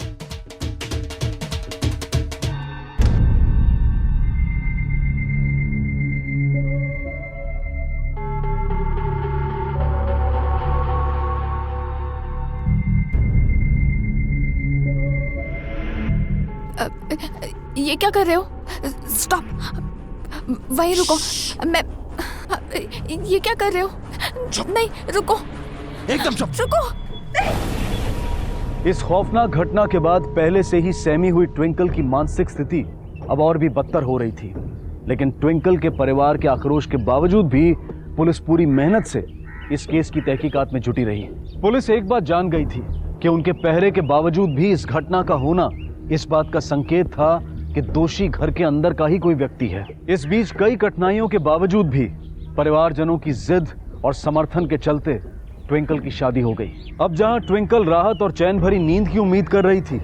ये क्या कर रहे हो? स्टॉप, वहीं रुको। मैं ये क्या कर रहे हो? नहीं, रुको, एकदम चुप। रुको। इस खौफनाक घटना के बाद पहले से ही सहमी हुई ट्विंकल की मानसिक स्थिति अब और भी बदतर हो रही थी। लेकिन ट्विंकल के परिवार के आक्रोश के बावजूद भी पुलिस पूरी मेहनत से इस केस की तहकीकात में जुटी रही। पुलिस एक बात जान गई थी कि उनके पहरे के बावजूद भी इस घटना का होना इस बात का संकेत था कि दोषी घर के अंदर का ही कोई व्यक्ति है। इस बीच कई कठिनाइयों के बावजूद भी परिवारजनों की जिद और समर्थन के चलते ट्विंकल की शादी हो गई। अब जहां ट्विंकल राहत और चैन भरी नींद की उम्मीद कर रही थी,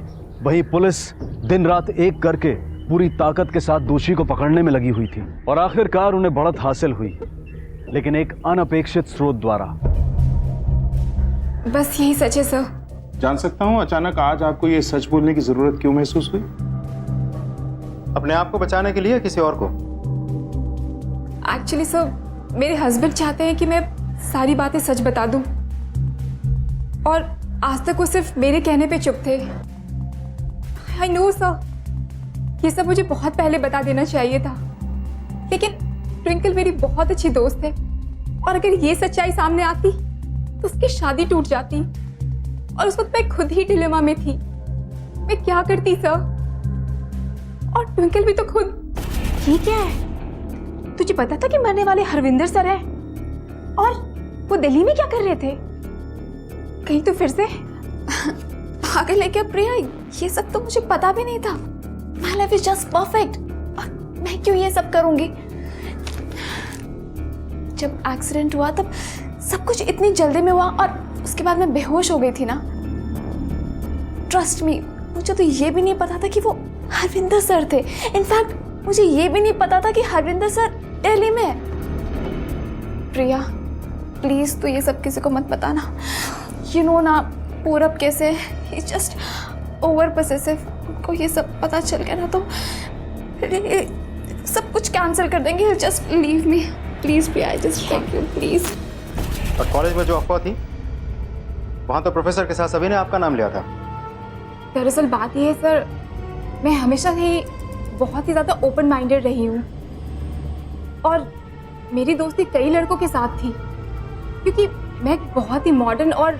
वहीं पुलिस दिन रात एक करके पूरी ताकत के साथ दोषी को पकड़ने में लगी हुई थी। और आखिरकार उन्हें बढ़त हासिल हुई, लेकिन एक अनपेक्षित स्रोत द्वारा। बस यही सच है सर। जान सकता हूं अचानक आज आपको ये सच बोलने की जरूरत क्यों महसूस हुई? अपने आप को बचाने के लिए या किसी और को? एक्चुअली सर, मेरे हस्बैंड चाहते हैं कि मैं सारी बातें सच बता दूं, और आज तक वो सिर्फ मेरे कहने पे चुप थे। आई नो सर, ये सब मुझे बहुत पहले बता देना चाहिए था, लेकिन ट्विंकल मेरी बहुत अच्छी दोस्त है, और अगर ये सच्चाई सामने आती तो उसकी शादी टूट जाती, और उस वक्त मैं खुद ही डिलेमा में थी। मैं क्या करती सर? और ट्विंकल भी तो खुद। ये क्या है? तुझे पता था कि मरने वाले हरविंदर सर है, और वो दिल्ली में क्या कर रहे थे? कहीं तो फिर से पागल है क्या प्रिया? ये सब तो मुझे पता भी नहीं था। My life is just perfect. मैं क्यों ये सब करूंगी? जब एक्सीडेंट हुआ तब सब कुछ इतनी जल्दी में हुआ, और उसके बाद मैं बेहोश हो गई थी ना। ट्रस्ट मी, मुझे तो ये भी नहीं पता था कि वो हरविंदर सर थे। इनफैक्ट मुझे ये भी नहीं पता था कि हरविंदर सर दिल्ली में है। प्रिया प्लीज तू ये सब किसी को मत बताना। यू नो ना पूरब कैसे, ही जस्ट ओवर पोसेसिव। उनको ये सब पता चल गया ना तो सब कुछ कैंसिल कर देंगे। Just leave me please Priya, I just beg you please. और कॉलेज में जो अफवाह थी, वहां तो प्रोफेसर के साथ सभी ने आपका नाम लिया था। दरअसल बात यह है सर, मैं हमेशा ही बहुत ही ज़्यादा ओपन माइंडेड रही हूँ, और मेरी दोस्ती कई लड़कों के साथ थी, क्योंकि मैं एक बहुत ही मॉडर्न और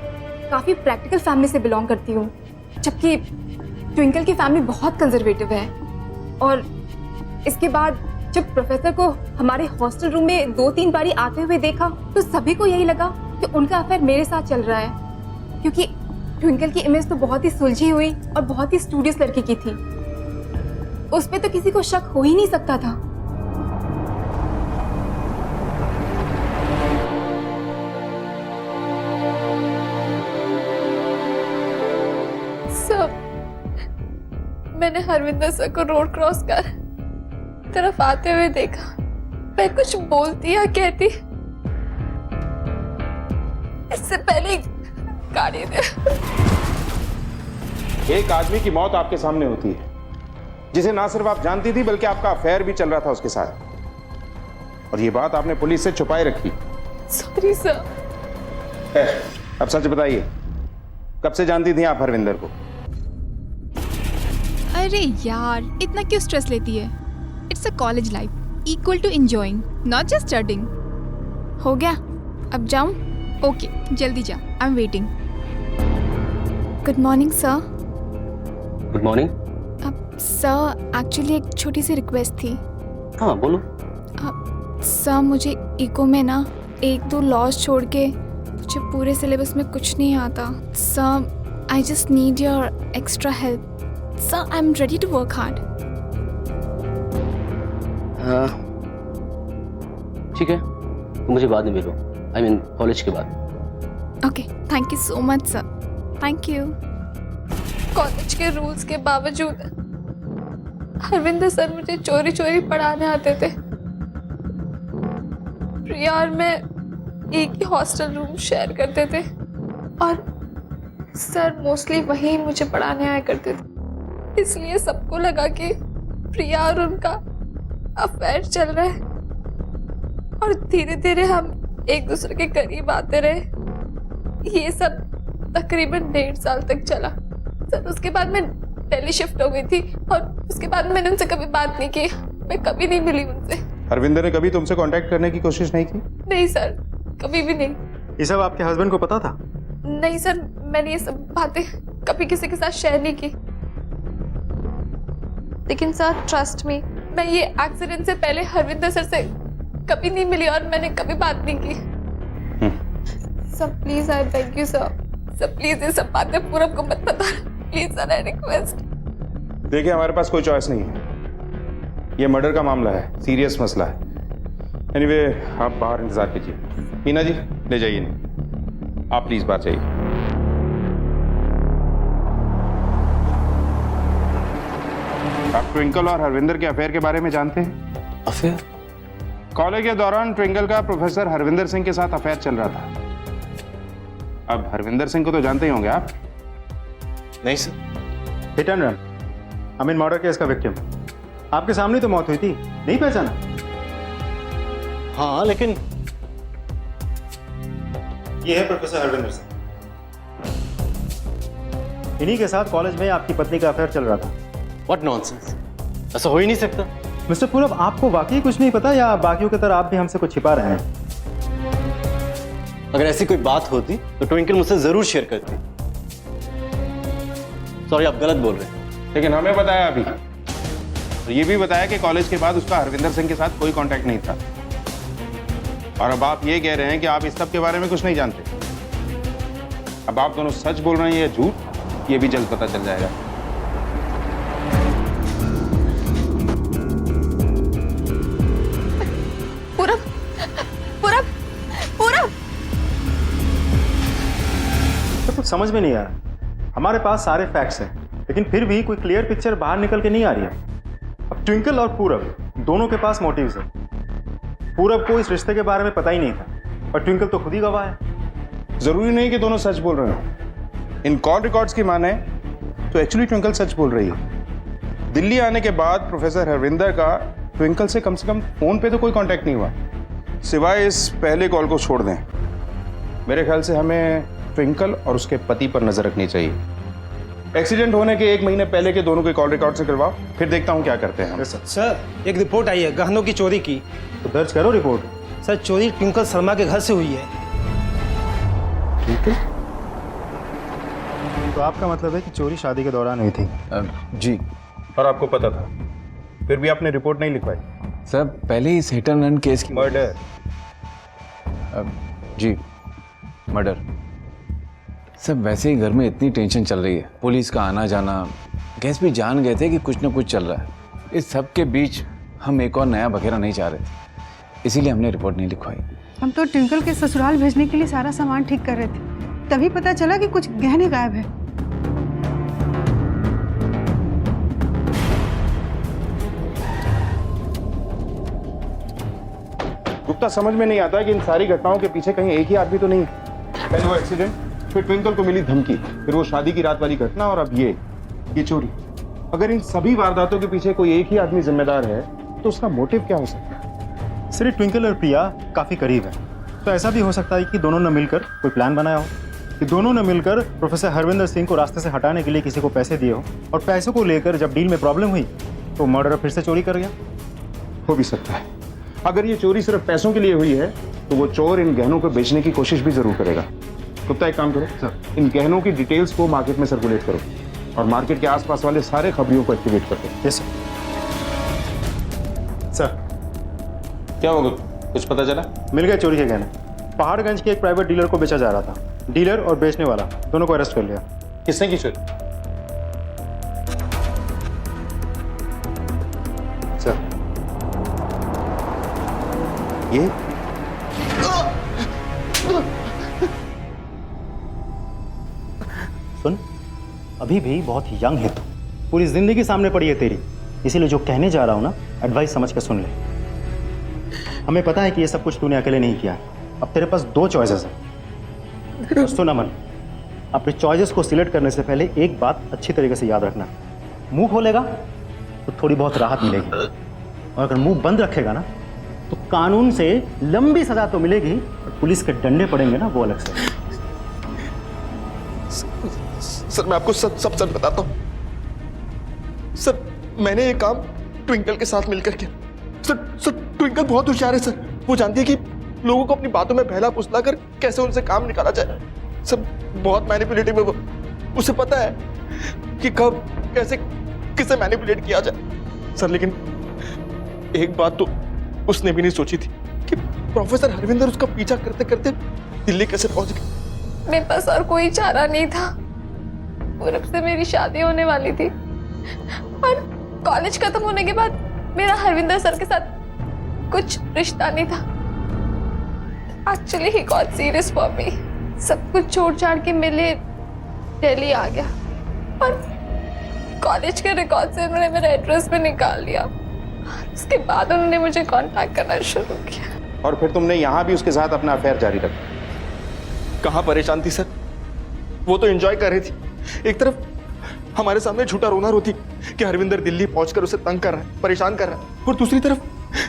काफ़ी प्रैक्टिकल फैमिली से बिलोंग करती हूँ, जबकि ट्विंकल की फैमिली बहुत कंजर्वेटिव है। और इसके बाद जब प्रोफेसर को हमारे हॉस्टल रूम में 2-3 बारी आते हुए देखा, तो सभी को यही लगा कि उनका अफेयर मेरे साथ चल रहा है, क्योंकि ट्विंकल की इमेज तो बहुत ही सुलझी हुई और बहुत ही स्टूडियस लड़की की थी। उस पे तो किसी को शक हो ही नहीं सकता था। मैंने हरविंदर सर को रोड क्रॉस कर तरफ आते हुए देखा। मैं कुछ बोलती या कहती इससे पहले गाड़ी दे। एक आदमी की मौत आपके सामने होती है जिसे ना सिर्फ आप जानती थी बल्कि आपका अफेयर भी चल रहा था उसके साथ, और ये बात आपने पुलिस से छुपाए रखी। Sorry sir. अब सच बताइए, कब से जानती थी आप हरविंदर को? अरे यार, इतना क्यों स्ट्रेस लेती है? It's a college life equal to enjoying, not just studying. हो गया, अब जाऊं? ओके, जल्दी जा, I am waiting. Good morning sir. Good morning. Sir actually एक छोटी सी रिक्वेस्ट थी। हाँ बोलो। सर मुझे इको में ना 1-2 लॉज छोड़ के मुझे पूरे सिलेबस में कुछ नहीं आता। Sir I just need your extra help. Sir I am ready to work hard. ठीक है, तो मुझे बाद में मिलो, आई मीन कॉलेज के बाद। Okay, thank you so much sir. Thank you. College के रूल्स के बावजूद हरविंदर सर मुझे चोरी चोरी पढ़ाने आते थे। प्रिया और मैं एक ही हॉस्टल रूम शेयर करते थे और सर मोस्टली वहीं मुझे पढ़ाने आया करते थे। इसलिए सबको लगा कि प्रिया और उनका अफेयर चल रहा है और धीरे धीरे हम एक दूसरे के करीब आते रहे। ये सब तकरीबन 1.5 साल तक चला। सर उसके बाद मैं दिल्ली शिफ्ट हो गई थी और उसके बाद मैंने उनसे कभी बात नहीं की। मैं कभी नहीं मिली उनसे। हरविंदर ने कभी तुमसे कांटेक्ट करने की कोशिश नहीं की? नहीं सर, कभी भी नहीं। ये सब आपके हस्बैंड को पता था? नहीं सर, मैंने ये सब बातें कभी किसी के साथ शेयर नहीं की। लेकिन सर ट्रस्ट मी, मैं ये एक्सीडेंट से पहले हरविंदर सर से कभी नहीं मिली और मैंने कभी बात नहीं की। Sir please, I thank you sir. Sir please ये सब बातें पूरब को मत बता, प्लीज सर, आई रिक्वेस्ट। देखिए, हमारे पास कोई चॉइस नहीं है। ये मर्डर का मामला है, सीरियस मसला है। एनीवे, आप बाहर इंतजार कीजिए। मीना जी, ले जाइए नहीं, आप प्लीज बाहर जाइए। आप ट्विंकल और हरविंदर के अफेयर के बारे में जानते हैं? अफेयर? कॉलेज के दौरान ट्विंकल का प्रोफेसर हरविंदर सिंह के साथ अफेयर चल रहा था। अब हरविंदर सिंह को तो जानते ही होंगे आप? नहीं sir. Hit and run, I mean murder case का विक्टिम। आपके सामने तो मौत हुई थी, नहीं पहचाना? हाँ, लेकिन ये है प्रोफेसर हरविंदर सिंह। इन्हीं के साथ कॉलेज में आपकी पत्नी का अफेयर चल रहा था। व्हाट नॉनसेंस, ऐसा हो ही नहीं सकता। मिस्टर पूरब, आपको वाकई कुछ नहीं पता या बाकियों की तरह आप भी हमसे कुछ छिपा रहे हैं? अगर ऐसी कोई बात होती तो ट्विंकल मुझसे जरूर शेयर करती। सॉरी, आप गलत बोल रहे हैं। लेकिन हमें बताया अभी, और ये भी बताया कि कॉलेज के बाद उसका हरविंदर सिंह के साथ कोई कांटेक्ट नहीं था। और अब आप ये कह रहे हैं कि आप इस सब के बारे में कुछ नहीं जानते। अब आप दोनों सच बोल रहे हैं या झूठ, ये भी जल्द पता चल जाएगा। पूरब, पूरब, पूरब। तो कुछ समझ में नहीं आ रहा। हमारे पास सारे फैक्ट्स हैं, लेकिन फिर भी कोई क्लियर पिक्चर बाहर निकल के नहीं आ रही है। अब ट्विंकल और पूरब दोनों के पास मोटिव्स है। पूरब को इस रिश्ते के बारे में पता ही नहीं था, और ट्विंकल तो खुद ही गवाह है। जरूरी नहीं कि दोनों सच बोल रहे हो। इन कॉल रिकॉर्ड्स की माने तो एक्चुअली ट्विंकल सच बोल रही है। दिल्ली आने के बाद प्रोफेसर हरविंदर का ट्विंकल से कम फोन पे तो कोई कांटेक्ट नहीं हुआ, सिवाय इस पहले कॉल को छोड़ दें। मेरे ख्याल से हमें ट्विंकल और उसके पति पर नजर रखनी चाहिए। एक्सीडेंट होने के 1 महीने पहले के दोनों के कॉल रिकॉर्ड से करवाओ, फिर देखता हूँ क्या करते हैं हम। सर, एक रिपोर्ट आई है गहनों की चोरी की। तो दर्ज करो रिपोर्ट। सर, चोरी ट्विंकल शर्मा के घर से हुई है। ठीक है, तो आपका मतलब है कि चोरी शादी के दौरान हुई थी? जी। और आपको पता था, फिर भी आपने रिपोर्ट नहीं लिखवाई? सर, पहले इस हिट एंड रन केस की मर्डर। जी, मर्डर। सब वैसे ही घर में इतनी टेंशन चल रही है, पुलिस का आना जाना, गैस भी जान गए थे कि कुछ ना कुछ चल रहा है। इस सब के बीच हम एक और नया बखेरा नहीं चाह रहे थे, इसीलिए हमने रिपोर्ट नहीं लिखवाई। हम तो ट्विंकल के ससुराल भेजने के लिए सारा सामान ठीक कर रहे थे, तभी पता चला कि कुछ गहने गायब है। तो समझ में नहीं आता कि इन सारी घटनाओं के पीछे कहीं एक ही आदमी तो नहीं। पहले वो एक्सीडेंट, फिर ट्विंकल को मिली धमकी, फिर वो शादी की रात वाली घटना और अब ये चोरी। अगर इन सभी वारदातों के पीछे कोई एक ही आदमी जिम्मेदार है तो उसका मोटिव क्या हो सकता है? सिर्फ ट्विंकल और प्रिया काफी करीब है, तो ऐसा भी हो सकता है कि दोनों ने मिलकर कोई प्लान बनाया हो, कि दोनों ने मिलकर प्रोफेसर हरविंदर सिंह को रास्ते से हटाने के लिए किसी को पैसे दिए हो और पैसों को लेकर जब डील में प्रॉब्लम हुई तो मर्डर फिर से चोरी कर गया। हो भी सकता है। अगर ये चोरी सिर्फ पैसों के लिए हुई है तो वो चोर इन गहनों को बेचने की कोशिश भी जरूर करेगा। गुप्ता एक काम करो सर, इन गहनों की डिटेल्स को मार्केट में सर्कुलेट करो और मार्केट के आसपास वाले सारे खबरियों को एक्टिवेट कर दो। Yes sir. क्या होगा, कुछ पता चला? मिल गए चोरी के गहने। पहाड़गंज के एक प्राइवेट डीलर को बेचा जा रहा था। डीलर और बेचने वाला दोनों को अरेस्ट कर लिया। किसने की चोरी? सर ये सुन, अभी भी बहुत यंग है तू, पूरी जिंदगी सामने पड़ी है तेरी, इसीलिए जो कहने जा रहा हूं ना एडवाइस समझ के सुन ले। हमें पता है कि ये सब कुछ तूने अकेले नहीं किया। अब तेरे पास 2 चॉइसेस हैं। सुन अमन, अपने चॉइसेस को सिलेक्ट करने से पहले एक बात अच्छी तरीके से याद रखना, मुंह खोलेगा तो थोड़ी बहुत राहत मिलेगी और अगर मुंह बंद रखेगा ना तो कानून से लंबी सजा तो मिलेगी और पुलिस के डंडे पड़ेंगे ना वो अलग से। सर मैं आपको सब सच बताता हूँ सर, मैंने ये काम ट्विंकल के साथ मिलकर किया। सर ट्विंकल बहुत होशियार है सर, वो जानती है कि लोगों को अपनी बातों में बहला फुसला कर कैसे उनसे काम निकाला जाए। सर बहुत मैनिपुलेटिव है वो, उसे पता है कि कब कैसे किसे मैनिपुलेट किया जाए। सर लेकिन एक बात तो उसने भी नहीं सोची थी कि प्रोफेसर हरविंदर उसका पीछा करते करते दिल्ली कैसे पहुंच गए। मेरे पास और कोई चारा नहीं था। पूरब से मेरी शादी होने वाली थी और कॉलेज खत्म होने के बाद मेरा हरविंदर सर के साथ कुछ रिश्ता नहीं था। Actually he got serious for me. सब कुछ छोड़ छाड़ के मिले दिल्ली आ गया और कॉलेज के रिकॉर्ड से उन्होंने मेरा एड्रेस भी निकाल लिया। उसके बाद उन्होंने मुझे कांटेक्ट करना शुरू किया और फिर तुमने यहाँ भी उसके साथ अपना अफेयर जारी रखा। कहाँ परेशान थी सर, वो तो एंजॉय कर रही थी। एक तरफ हमारे सामने झूठा रोना रोती कि हरविंदर दिल्ली पहुंचकर उसे तंग कर रहा है, परेशान कर रहा है, और दूसरी तरफ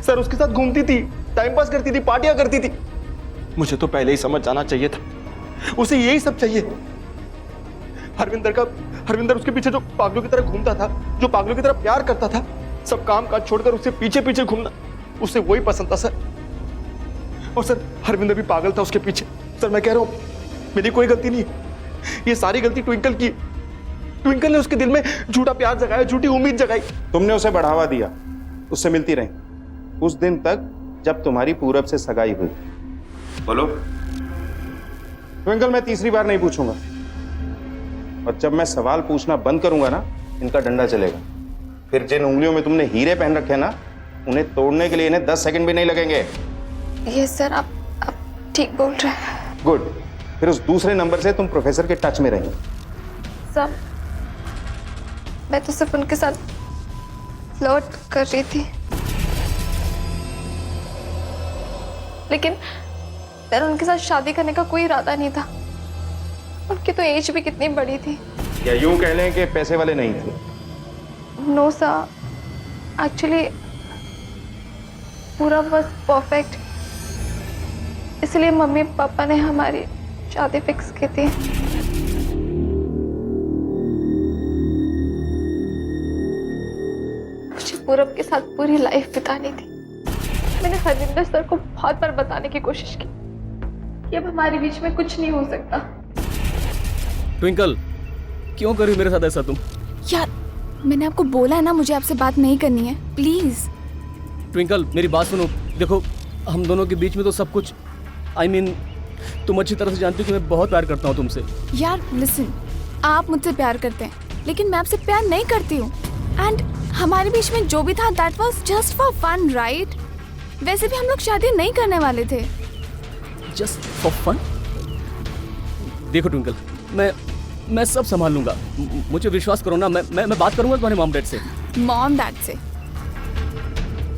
सर उसके साथ घूमती थी, टाइम पास करती थी, पार्टियां करती थी। मुझे तो पहले ही समझ जाना चाहिए था, उसे यही सब चाहिए। हरविंदर उसके पीछे जो पागलों की तरह घूमता था, जो पागलों की तरह प्यार करता था, सब काम काज छोड़कर उससे पीछे पीछे घूमना उसे वही पसंद था सर। और सर हरविंदर भी पागल था उसके पीछे। सर मैं कह रहा हूं मेरी कोई गलती नहीं, ये सारी गलती ट्विंकल की। ट्विंकल ने उसके दिल में झूठा प्यार जगाया, झूठी उम्मीद जगाई। तुमने उसे बढ़ावा दिया, उससे मिलती रही उस दिन तक जब तुम्हारी पूरब से सगाई हुई। बोलो ट्विंकल, मैं तीसरी बार नहीं पूछूंगा और जब मैं सवाल पूछना बंद करूंगा ना इनका डंडा चलेगा। फिर जिन उंगलियों में तुमने हीरे पहन रखे हैं ना, उन्हें तोड़ने के लिए इन्हें 10 सेकंड भी नहीं लगेंगे। ये सर आप ठीक बोल रहे हैं। गुड, फिर उस दूसरे नंबर से तुम प्रोफेसर के टच में रहेंगे। सर मैं तो सिर्फ उनके साथ फ्लर्ट कर रही थी, लेकिन मेरा उनके साथ शादी करने का कोई इरादा नहीं था। उनकी तो एज भी कितनी बड़ी थी। या यूं कह लें कि पैसे वाले नहीं थे। नो सर, एक्चुअली पूरा बस परफेक्ट, इसलिए मम्मी पापा ने हमारी शादी फिक्स की थी। मुझे पूरब के साथ पूरी लाइफ बितानी थी। मैंने हरविंदर सर को बहुत बार बताने की कोशिश की कि अब हमारे बीच में कुछ नहीं हो सकता। ट्विंकल, क्यों कर रही मेरे साथ ऐसा तुम? यार मैंने आपको बोला है ना, मुझे आपसे बात नहीं करनी है, प्लीज। ट्विंकल मेरी बात सुनो, देखो हम दोनों के बीच में तो सब कुछ तुम अच्छी तरह से जानती हो कि मैं बहुत प्यार करता हूँ तुमसे। यार लिसन, आप मुझसे प्यार करते हैं लेकिन मैं आपसे प्यार नहीं करती हूँ। एंड हमारे बीच में जो भी था that was just for fun, right? वैसे भी हम लोग शादी नहीं करने वाले थे। Just for fun? देखो ट्विंकल, मैं सब संभाल लूंगा, मुझे विश्वास करो ना। मैं बात करूंगा तुम्हारे मॉम डैड से। मॉम डैड से?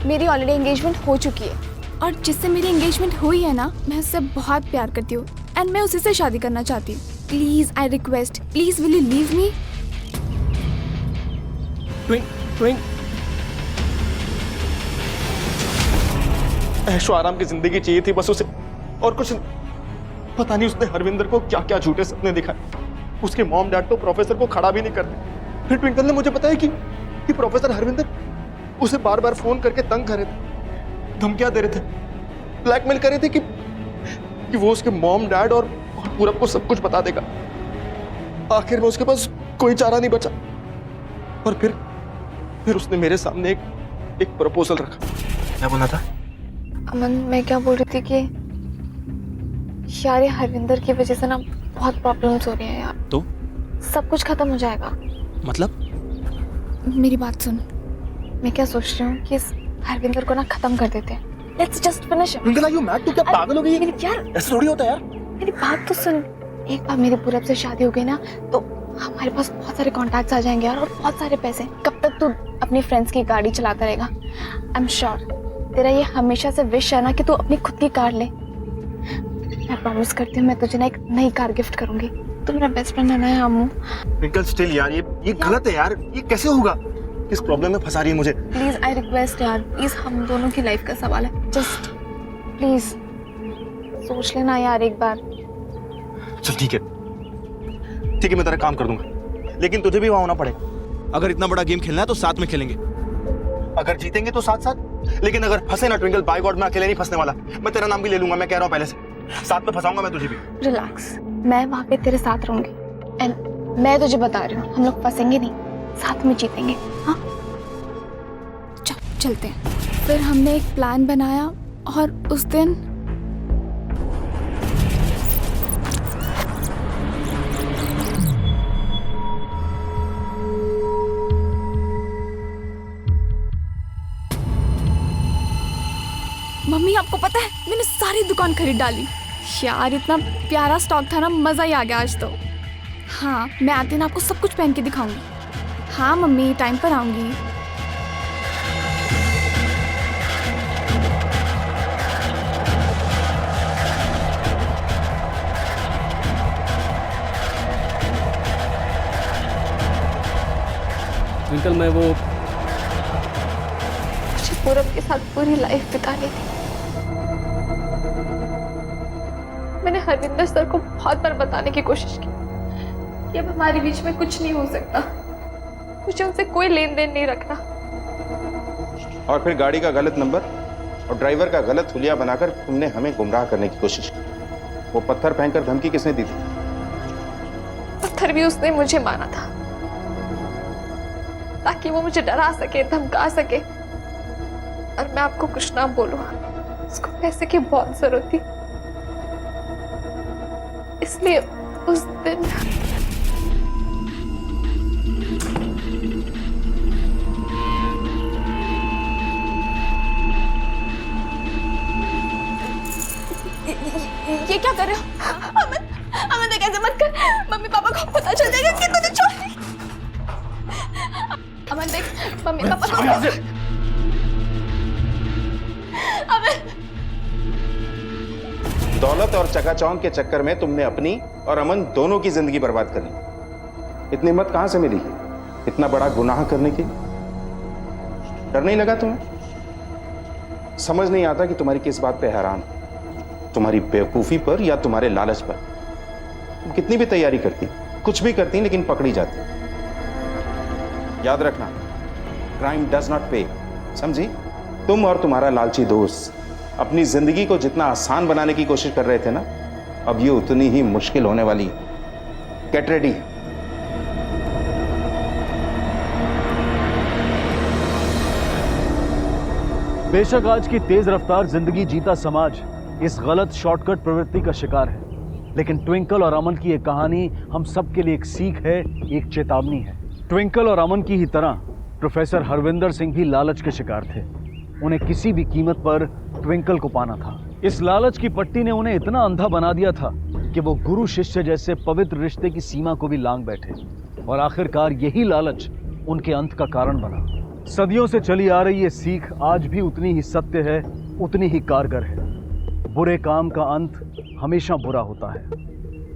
मेरी ऑलरेडी एंगेजमेंट हो चुकी है और जिससे मेरी एंगेजमेंट हुई है ना, मैं उससे बहुत प्यार करती हूँ एंड मैं उसी से शादी करना चाहती हूँ। Please I request, please will you leave me? ऐशो आराम की जिंदगी चाहिए थी बस उसे, और कुछ नहीं। पता नहीं उसने हरविंदर को क्या क्या झूठे सपने दिखाए। उसके मॉम डैड तो प्रोफेसर को खड़ा भी नहीं करते। फिर ट्विंकल ने मुझे बताया कि प्रोफेसर हरविंदर उसे बार बार फोन करके तंग कर रहे थे, धमकियां दे रहे थे, ब्लैकमेल कर रहे थे कि वो उसके मॉम डैड और पूरब को सब कुछ बता देगा। आखिर में उसके पास कोई चारा नहीं बचा और फिर उसने मेरे सामने एक प्रपोजल रखा। क्या बोला था? अमन, मैं क्या बोल रही थी कि यार ये हरविंदर की वजह से ना बहुत प्रॉब्लम्स हो रही हैं यार। तो सब कुछ खत्म हो जाएगा। मतलब? मेरी बात सुन, मैं क्या सोच रही हूँ कि इस हरविंदर को ना खत्म कर देते हैं। Let's just finish him. Twinkle, are you mad? तू क्या पागल हो गई है? यार ऐसा थोड़ी होता है यार। मेरी बात तो सुन। एक बार मेरे पूरब से शादी हो गई ना तो हमारे पास बहुत सारे कॉन्टैक्ट्स आ जाएंगे यार, और बहुत सारे पैसे। कब तक तू अपनी फ्रेंड्स की गाड़ी चलाता रहेगा? आई एम श्योर तेरा ये हमेशा से विश है ना कि तू अपनी खुद की कार ले। मैं प्रॉमिस करती हूँ मैं तुझे ना एक नई कार गिफ्ट करूंगी। तू मेरा बेस्ट फ्रेंड है ना यामू। ट्विंकल स्टिल यार, ये गलत है यार। ये कैसे होगा? किस प्रॉब्लम में फंसा रही है मुझे? प्लीज आई रिक्वेस्ट यार, प्लीज हम दोनों की लाइफ का सवाल है। जस्ट प्लीज सोच लेना यार एक बार। चल ठीक है, मैं तेरा काम कर दूंगा, लेकिन तुझे भी वहां होना पड़ेगा। अगर इतना बड़ा गेम खेलना है तो साथ में खेलेंगे। अगर जीतेंगे तो साथ साथ, लेकिन अगर फंसे ना ट्विंकल, बाय गॉड मैं अकेले नहीं फंसने वाला। मैं तेरा नाम भी ले लूंगा, मैं कह रहा हूँ पहले से। साथ में फंसाऊंगा मैं तुझे भी। रिलैक्स, मैं वहां पे तेरे साथ रहूंगी एंड मैं तुझे बता रही हूँ हम लोग फंसेंगे नहीं, साथ में जीतेंगे। हाँ चलते हैं। फिर हमने एक प्लान बनाया और उस दिन मम्मी, आपको पता है मैंने सारी दुकान खरीद डाली यार। इतना प्यारा स्टॉक था ना, मजा ही आ गया आज तो। हाँ, मैं आते दिन आपको सब कुछ पहन के दिखाऊंगी। हाँ मम्मी, टाइम पर आऊंगी। ट्विंकल, मैं वो पूरब के साथ पूरी लाइफ बितानी थी। मैंने हरविंदर सर को बहुत बार बताने की कोशिश की कि अब हमारे बीच में कुछ नहीं हो सकता, मुझे उनसे कोई लेन देन नहीं रखना। और फिर गाड़ी का गलत नंबर और ड्राइवर का गलत हुलिया बनाकर तुमने हमें गुमराह करने की कोशिश की। वो पत्थर फेंककर धमकी किसने दी थी? पत्थर भी उसने मुझे मारा था ताकि वो मुझे डरा सके, धमका सके। और मैं आपको कुछ ना बोलूं, उसको पैसे की बहुत जरूरत थी, इसलिए उस दिन ये क्या कर रहे हो? अमन, अमन देख ऐसे मत कर, मम्मी पापा को पता चल जाएगा कि तूने छोड़ी। अमन देख, मम्मी पापा को। दौलत और चकाचौंध के चक्कर में तुमने अपनी और अमन दोनों की जिंदगी बर्बाद कर ली। इतनी हिम्मत कहां से मिली इतना बड़ा गुनाह करने की? डर नहीं लगा तुम्हें? समझ नहीं आता कि तुम्हारी किस बात पे हैरान, तुम्हारी बेवकूफी पर या तुम्हारे लालच पर। तुम कितनी भी तैयारी करती, कुछ भी करती, लेकिन पकड़ी जाती। याद रखना, क्राइम डज नॉट पे। समझी? तुम और तुम्हारा लालची दोस्त अपनी जिंदगी को जितना आसान बनाने की कोशिश कर रहे थे ना, अब ये उतनी ही मुश्किल होने वाली। Get ready. बेशक आज की तेज रफ्तार जिंदगी जीता समाज इस गलत शॉर्टकट प्रवृत्ति का शिकार है, लेकिन ट्विंकल और अमन की ये कहानी हम सब के लिए एक सीख है, एक चेतावनी है। ट्विंकल और अमन की ही तरह प्रोफेसर हरविंदर सिंह भी लालच के शिकार थे। उन्हें किसी भी कीमत पर ट्विंकल को पाना था। इस लालच की पट्टी ने उन्हें इतना अंधा बना दिया था कि वो गुरु शिष्य जैसे पवित्र रिश्ते की सीमा को भी लांघ बैठे, और आखिरकार यही लालच उनके अंत का कारण बना। सदियों से चली आ रही ये सीख आज भी उतनी ही सत्य है उतनी ही कारगर है। बुरे काम का अंत हमेशा बुरा होता है।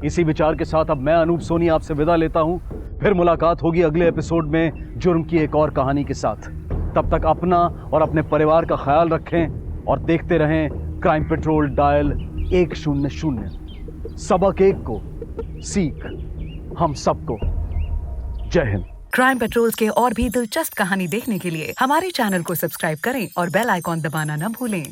इसी विचार के साथ अब मैं अनूप सोनी आपसे विदा लेता हूं। फिर मुलाकात होगी अगले एपिसोड में जुर्म की एक और कहानी के साथ। तब तक अपना और अपने परिवार का ख्याल रखें और देखते रहें क्राइम पेट्रोल डायल 100। सबक एक को सीख हम सबको। जय हिंद। क्राइम पेट्रोल्स के और भी दिलचस्प कहानी देखने के लिए हमारे चैनल को सब्सक्राइब करें और बेल आइकॉन दबाना न भूलें।